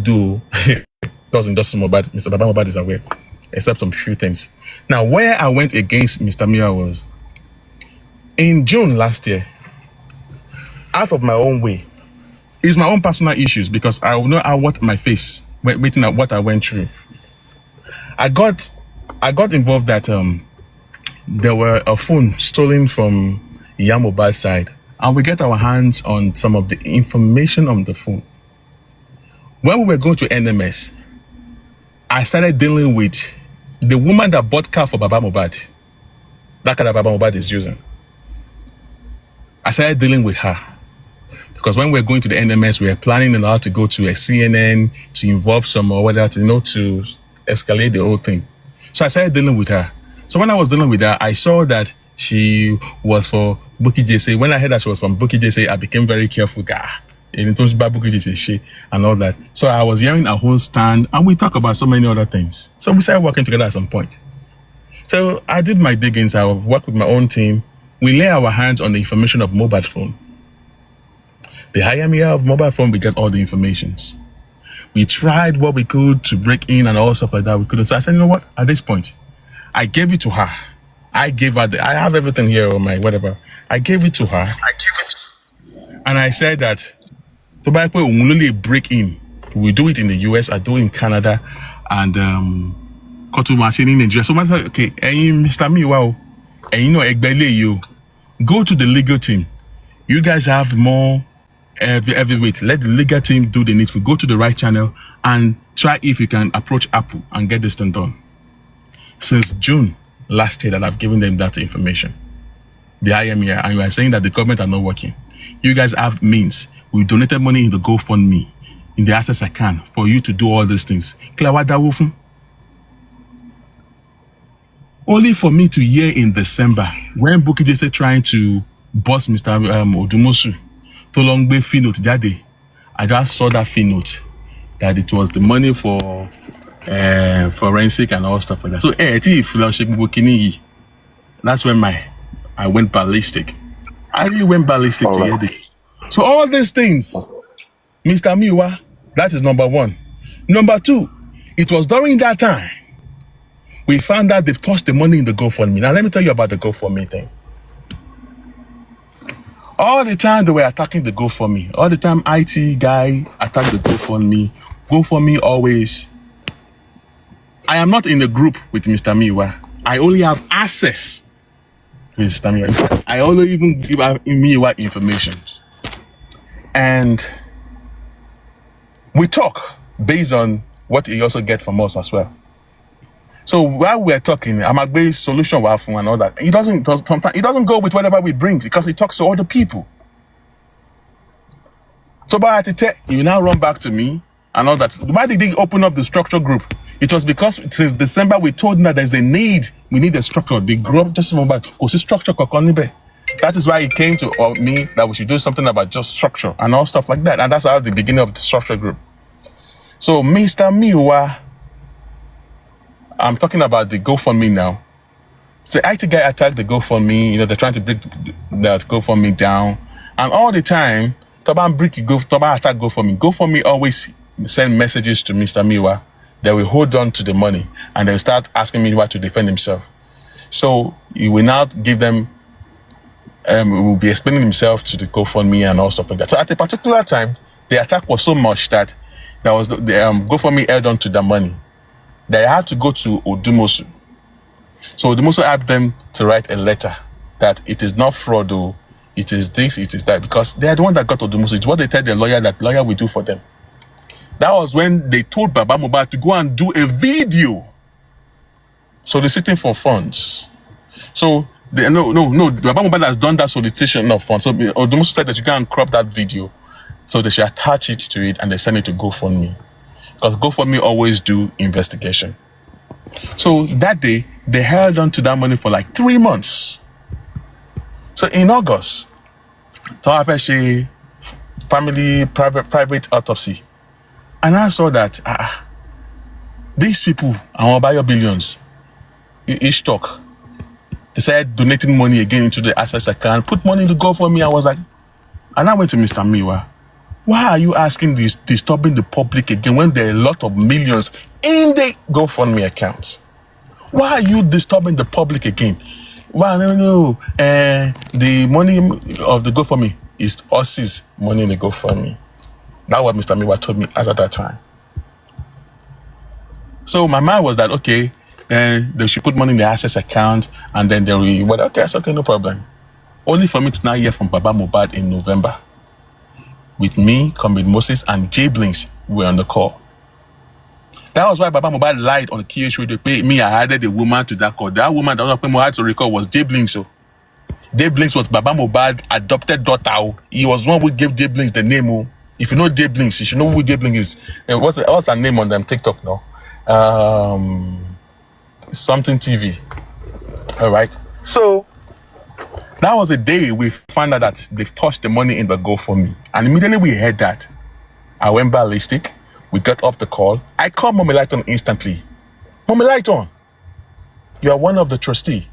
does in Justice for Mohbad, Mr. Baba Mohbad is aware, except some few things. Now, where I went against Mr. Miwa was in June last year, out of my own way. It's my own personal issues because I know what my face, waiting at what I went through. I got involved that there were a phone stolen from Mohbad's side, and we get our hands on some of the information on the phone. When we were going to NMS, I started dealing with the woman that bought car for Baba Mohbad. That car that Baba Mohbad is using. I started dealing with her. Because when we're going to the NMS, we are planning on how to go to a CNN to involve some or whatever, to escalate the whole thing. So I started dealing with her. So when I was dealing with her, I saw that she was for Bukky Jesse. When I heard that she was from Bukky Jesse, I became very careful. and all that. So I was hearing our whole stand, and we talk about so many other things. So we started working together at some point. So I did my diggings. I worked with my own team. We lay our hands on the information of mobile phone. They hire me out of mobile phone. We get all the informations. We tried what we could to break in and all stuff like that. We couldn't. So I said, you know what? At this point, I gave it to her. I gave her I have everything here on my whatever. I gave it to her. And I said that tobacco will only break in. We do it in the US, I do it in Canada, and cotton machine in Nigeria. So I said, okay, Mr. Miwa, and you know, you go to the legal team. You guys have more heavyweight. Let the legal team do the needful. Go to the right channel and try if you can approach Apple and get this thing done. Since June last year that I've given them that information. They hire me and you are saying that the government are not working. You guys have means. We donated money in the GoFundMe, in the access account for you to do all these things. Only for me to hear in December when Bukky Jesse trying to boss Mr. Odumosu to long be fee note that day. I just saw that fee note that it was the money for forensic and all stuff like that. So that's when I went ballistic. I really went ballistic to hear this. So all these things, Mr. Miwa, that is number one. Number two, it was during that time we found out they've tossed the money in the GoFundMe. Now let me tell you about the GoFundMe thing. All the time they were attacking the GoFundMe. All the time IT guy attacked the GoFundMe. GoFundMe always. I am not in the group with Mr. Miwa. I only have access with Mr. Miwa. I only even give Miwa information. And we talk based on what he also gets from us as well. So while we're talking, Amagbe's solution and all that, sometimes it doesn't go with whatever we bring because he talks to other people. So by you now run back to me and all that. Why did they open up the structure group? It was because since December we told them that there's a need. We need a structure. They grew up just about structure. That is why it came to me that we should do something about just structure and all stuff like that. And that's how the beginning of the structure group. So Mr. Miwa, I'm talking about the GoFundMe now. So IT guy attacked the GoFundMe. They're trying to break that GoFundMe down. And all the time, Toban attack GoFundMe. GoFundMe always send messages to Mr. Miwa that will hold on to the money. And they'll start asking Miwa to defend himself. So he will now give them, will be explaining himself to the GoFundMe and all stuff like that. So at a particular time, the attack was so much that there was the GoFundMe held on to the money. They had to go to Odumosu. So Odumosu asked them to write a letter that it is not fraud, though. It is this, it is that. Because they are the one that got Odumosu. It's what they tell the lawyer that lawyer will do for them. That was when they told Baba Mohbad to go and do a video soliciting for funds. So, Baba Mohbad has done that solicitation of funds. So Odumosu said that you can crop that video. So they should attach it to it and they send it to GoFundMe. Because GoFundMe always do investigation. So that day, they held on to that money for like 3 months. So in August, Tawapeshi family private autopsy. And I saw that these people, I want to buy your billions. Each talk. They said donating money again into the access account, put money in the GoFundMe. I was like, and I went to Mr. Miwa. Why are you asking this, disturbing the public again when there are a lot of millions in the GoFundMe accounts? Why are you disturbing the public again? Well, no. The money of the GoFundMe is Jossy's money in the GoFundMe. That's what Mr. Miwa told me as at that time. So my mind was that, okay, they should put money in the access account and then they will, well, okay, it's okay, no problem. Only for me to now hear from Baba Mohbad in November. With me, Comrade Moses, and Jay Blinks were on the call. That was why Baba Mohbad lied on the KH radio. I added a woman to that call. That woman that was paying Mohbad to record was Jay Blinks. So Jay Blinks was Baba Mohbad's adopted daughter. He was the one who gave Jay Blinks the name. If you know Jay Blinks, you should know who Jay Blinks is. What's her name on them TikTok now? Something TV. All right. So That was the day we found out that they've touched the money in the GoFundMe. And immediately we heard that, I went ballistic. We got off the call. I called Mommy Lighton instantly. Mommy Lighton, you are one of the trustee.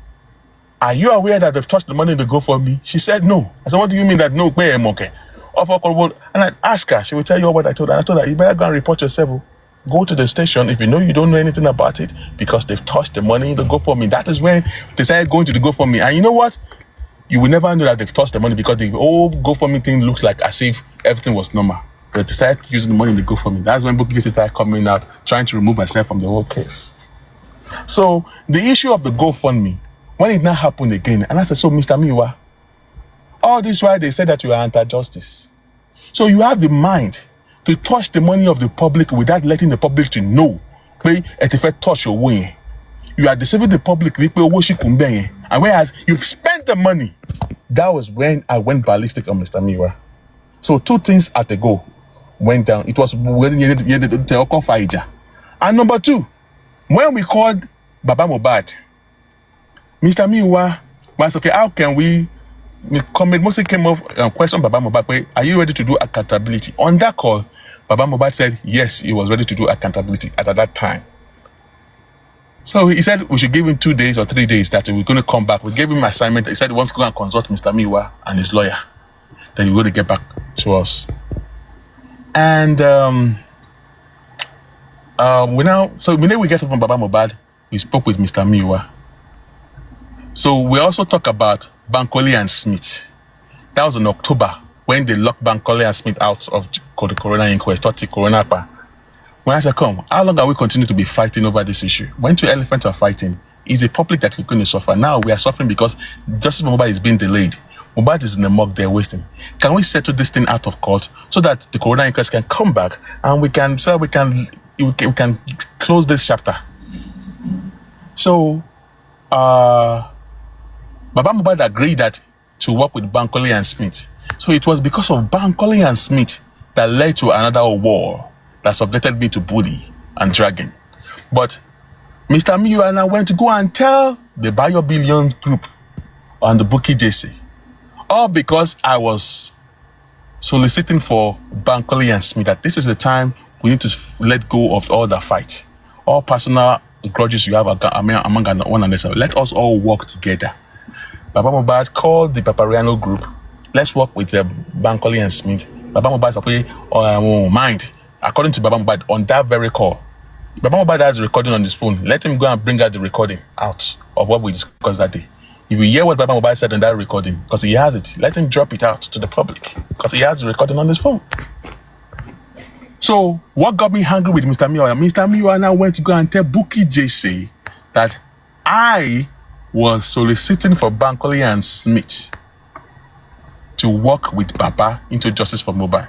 Are you aware that they've touched the money in the GoFundMe? She said no. I said, what do you mean that no? Okay. And I asked her, she will tell you what I told her. I told her, you better go and report yourself. Go to the station if you know you don't know anything about it because they've touched the money in the GoFundMe. That is when they started going to the GoFundMe. And you know what? You will never know that they've touched the money because the whole GoFundMe thing looks like as if everything was normal. They decided using the money in the GoFundMe. That's when Bukky started coming out, trying to remove herself from the whole case. So the issue of the GoFundMe, when it now happened again, and I said, so Mr. Miwa, all this while they said that you are anti-justice. So you have the mind to touch the money of the public without letting the public to know. Touch your way. You are deceiving the public. And whereas you've spent the money, that was when I went ballistic on Mr. Miwa. So two things at a go went down. It was when you Faija. And number two, when we called Baba Mohbad, Mr. Miwa was okay, how can we mostly came off and questioned Baba Mohbad, are you ready to do accountability? On that call, Baba Mohbad said yes, he was ready to do accountability at that time. So he said we should give him 2 days or 3 days that we're going to come back. We gave him an assignment. He said he wants to go and consult Mr. Miwa and his lawyer. Then he's going to get back to us. And when we get up from Baba Mohbad, we spoke with Mr. Miwa. So we also talk about Bankole and Smith. That was in October when they locked Bankole and Smith out of the coroner inquest, When I said, come, how long are we continuing to be fighting over this issue? When two elephants are fighting, it's the public that we're going to suffer. Now we are suffering because Justice Mohbad is being delayed. Mohbad is in the mug, they're wasting. Can we settle this thing out of court so that the coroner inquest can come back and we can close this chapter? So, Baba Mohbad agreed that to work with Bankole and Smith. So it was because of Bankole and Smith that led to another war that subjected me to bully and dragging. But Mr. Miwa and I went to go and tell the Bio Billions group and the Bukky Jossy, all because I was soliciting for Bankole and Smith that this is the time we need to let go of all the fight, all personal grudges you have among one another. Let us all work together. Baba Mohbad called the Papariano group. Let's work with Bankole and Smith. Baba Mohbad said, mind. According to Baba Mohbad, on that very call, Baba Mohbad has a recording on his phone. Let him go and bring out the recording out of what we discussed that day. If you hear what Baba Mohbad said on that recording, because he has it, let him drop it out to the public, because he has the recording on his phone. So, what got me angry with Mr. Miwa? Mr. Miwa now went to go and tell Bukky Jossy that I was soliciting for Bankole and Smith to work with Baba into justice for Mohbad.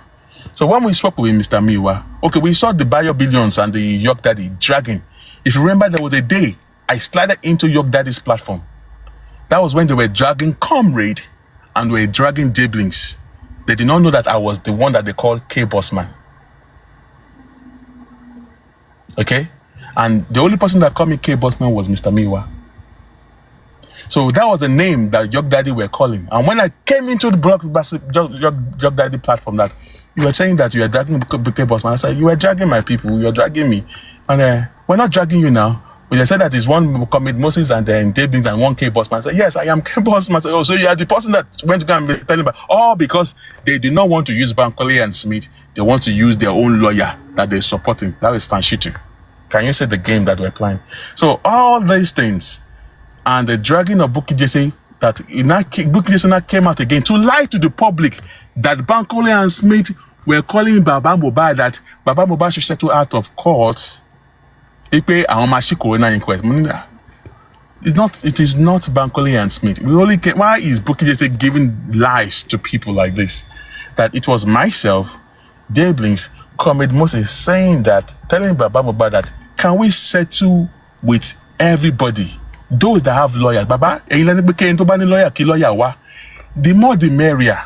So when we spoke with Mr. Miwa, okay, we saw the Bio Billions and the York Daddy dragging. If you remember, there was a day I slided into York Daddy's platform. That was when they were dragging Comrade and were dragging Jablings. They did not know that I was the one that they called K-Bossman. Okay? And the only person that called me K-Bossman was Mr. Miwa. So that was the name that York Daddy were calling. And when I came into the York Daddy platform, that you were saying that you were dragging K-Bossman, I said, you were dragging my people, you were dragging me. And we're not dragging you now. But they said that it's one commit Moses and then David and one K-Bossman. I said, yes, I am K-Bossman. I said, oh, so you are the person that went to go and tell him about, all because they did not want to use Bankole and Smith. They want to use their own lawyer that they're supporting. That is Tanshitu. Can you see the game that we're playing? So all these things, and the dragging of Bukky Jossy, that Bukky Jossy now came out again to lie to the public that Bankole and Smith were calling Baba Mohbad that Baba Mohbad should settle out of court. It is not Bankole and Smith. Why is Bukky Jossy giving lies to people like this? That it was myself, Dablings, Comrade Moses saying that, telling Baba Mohbad that, can we settle with everybody? Those that have lawyers, Baba, the more the merrier.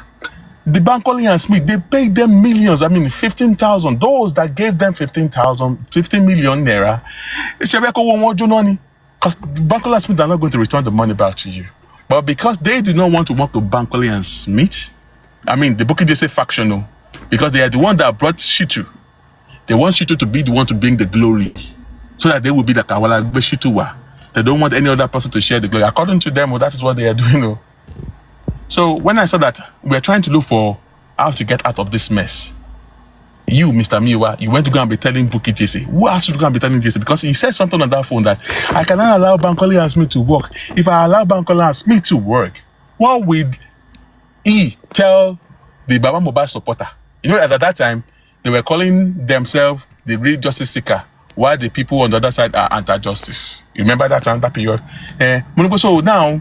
The Bankole and Smith, they paid them millions. 15,000. Those that gave them 15 million naira, because Bankole and Smith are not going to return the money back to you. But because they do not want to work with Bankole and Smith, I mean, the Bukky Jesse faction, no, because they are the one that brought Shitu. They want Shitu to be the one to bring the glory, so that they will be the Kawala Shitu wa. They don't want any other person to share the glory. According to them, that is what they are doing. No. So when I saw that we're trying to look for how to get out of this mess, you, Mr. Miwa, you went to go and be telling Bukky Jesse. Who asked you to go and be telling Jesse? Because he said something on that phone that I cannot allow Bankole and Smith to work. If I allow Bankole and Smith to work, what would he tell the Baba Mohbad supporter? You know, at that time, they were calling themselves the real justice seeker, while the people on the other side are anti-justice. You remember that time, that period? So now,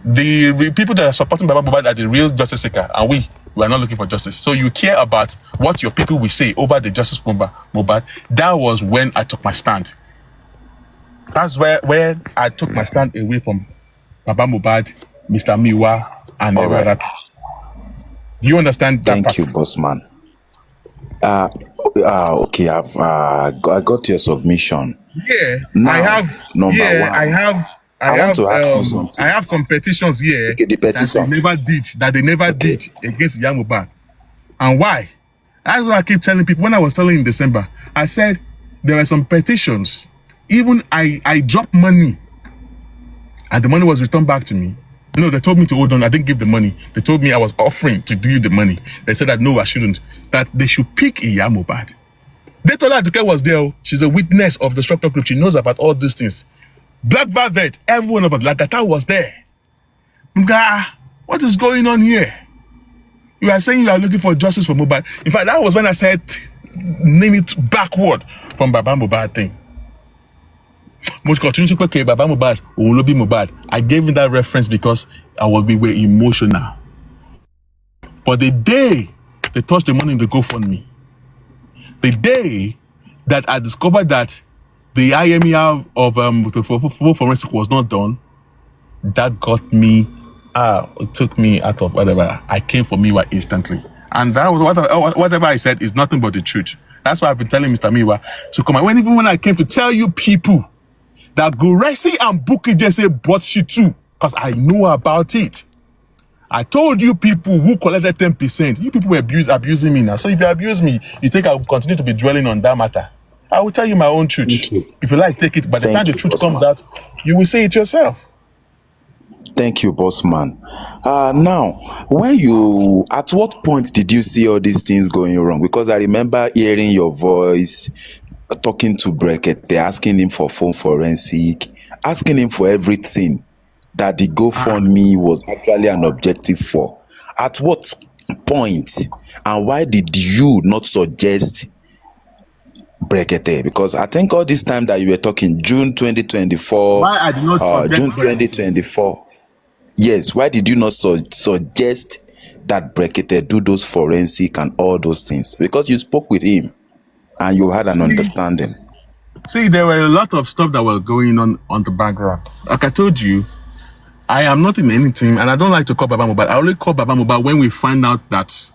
the people that are supporting Baba Mohbad are the real justice seeker, and we are not looking for justice. So you care about what your people will say over the justice Mohbad. That was when I took my stand. That's where I took my stand away from Baba Mohbad, Mr. Miwa, and All right. Do you understand that Thank part? you, boss man. Okay, I got your submission. Yeah, Now, I have. number Yeah, one, I want to ask you have. something. I have some petitions here Okay, the petition. that they never Okay. did against Iya Mohbad. And why? That's what I keep telling people. When I was telling in December, I said there were some petitions. Even I dropped money, and the money was returned back to me. No, they told me to hold on. I didn't give the money. They told me I was offering to give you the money. They said that no, I shouldn't. That they should pick Iya Mohbad. They told her Aduke was there. She's a witness of the structure group. She knows about all these things. Black Velvet, everyone about Lagata was there. What is going on here? You are saying you are looking for justice for Mohbad. In fact, that was when I said name it backward from Baba Mohbad thing. Much continue to okay, Baba Mohbad, Olobi Mohbad. I gave him that reference because I was being very emotional. But the day they touched the money in the GoFundMe, the day that I discovered that the IMER of the forensic was not done, that got me, it took me out of whatever. I came for Miwa instantly. And that was whatever I said is nothing but the truth. That's why I've been telling Mr. Miwa to come. Even when I came to tell you people that Guresi and Bukky Jesse bought shit too, because I know about it. I told you people who collected 10%. You people were abusing me now. So if you abuse me, you think I will continue to be dwelling on that matter? I will tell you my own truth. If you like, take it. By the time the truth comes out, you will say it yourself. Thank you, boss man. Now, at what point did you see all these things going wrong? Because I remember hearing your voice, talking to Brekete, asking him for phone forensic, asking him for everything that the GoFundMe was actually an objective for. At what point and why did you not suggest Brekete? Because I think all this time that you were talking, June 2024, Why I did not suggest June 2024. Yes, why did you not suggest that Brekete do those forensic and all those things? Because you spoke with him and you had an understanding. See, there were a lot of stuff that were going on the background. Like I told you, I am not in any team, and I don't like to call Baba Mohbad. I only call Baba Mohbad when we find out that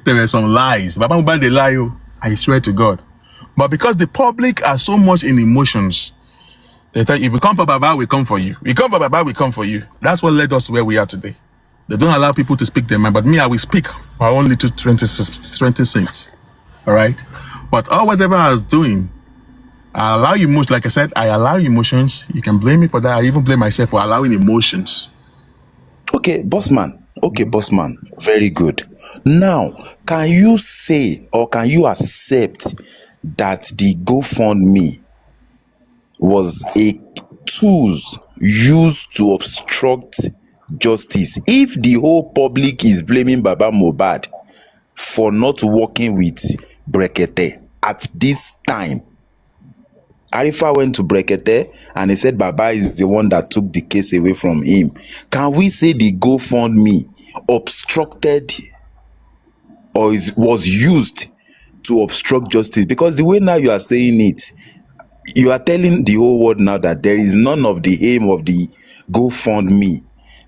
there were some lies. Baba Mohbad, they lie, I swear to God. But because the public are so much in emotions, they tell you, if we come for Baba, we come for you. We come for Baba, we come for you. That's what led us to where we are today. They don't allow people to speak their mind, but me, I will speak my own little 20 cents. All right? But whatever I was doing, I allow emotions. Like I said, I allow emotions. You can blame me for that. I even blame myself for allowing emotions. Okay, boss man. Very good. Now, can you say or can you accept that the GoFundMe was a tool used to obstruct justice? If the whole public is blaming Baba Mohbad for not working with Brekete at this time, Arifa went to Brekete and he said Baba is the one that took the case away from him. Can we say the GoFundMe obstructed or was used to obstruct justice? Because the way now you are saying it, you are telling the whole world now that there is none of the aim of the GoFundMe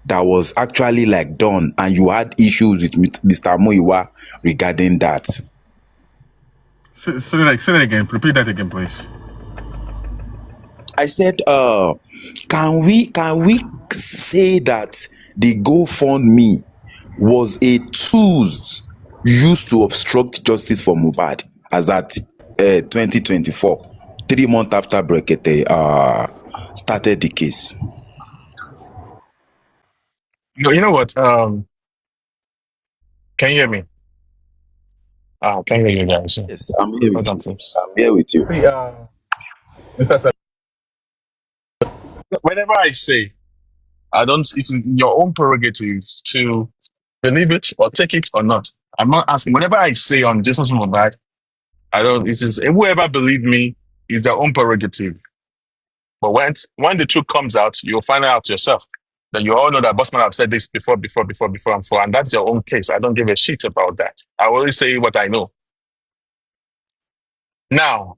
that was actually like done, and you had issues with Mr. Muiwa regarding that. Say that again. Repeat that again, please. I said Can we say that the GoFundMe was a tool used to obstruct justice for Mohbad as at 2024, 3 months after Brekete started the case? No, you know what? Can you hear me? Can you hear you guys? Yes, I'm here Hold with on, you. please. I'm here with you. See, Mr. Whenever I say, I don't. It's in your own prerogative to believe it or take it or not. I'm not asking. Whenever I say on Jesus Mohbad, I don't. It is whoever believe me is their own prerogative. But when the truth comes out, you'll find out yourself. Then you all know that Bossman have said this before, and that's your own case. I don't give a shit about that. I only say what I know. Now,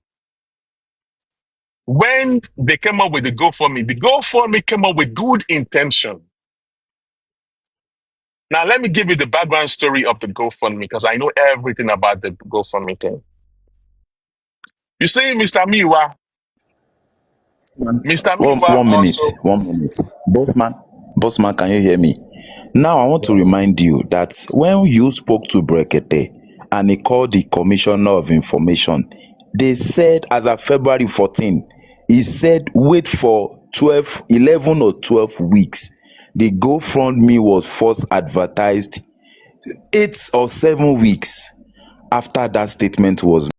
when they came up with the GoFundMe came up with good intention. Now, let me give you the background story of the GoFundMe because I know everything about the GoFundMe thing. You see, Mr. Miwa, Man, Mr. one, Miwa one minute, also. 1 minute. Bossman, can you hear me? Now, I want to Yes. remind you that when you spoke to Brekete and he called the Commissioner of Information, they said as of February 14, he said wait for 11 or 12 weeks. The GoFundMe was first advertised 8 or 7 weeks after that statement was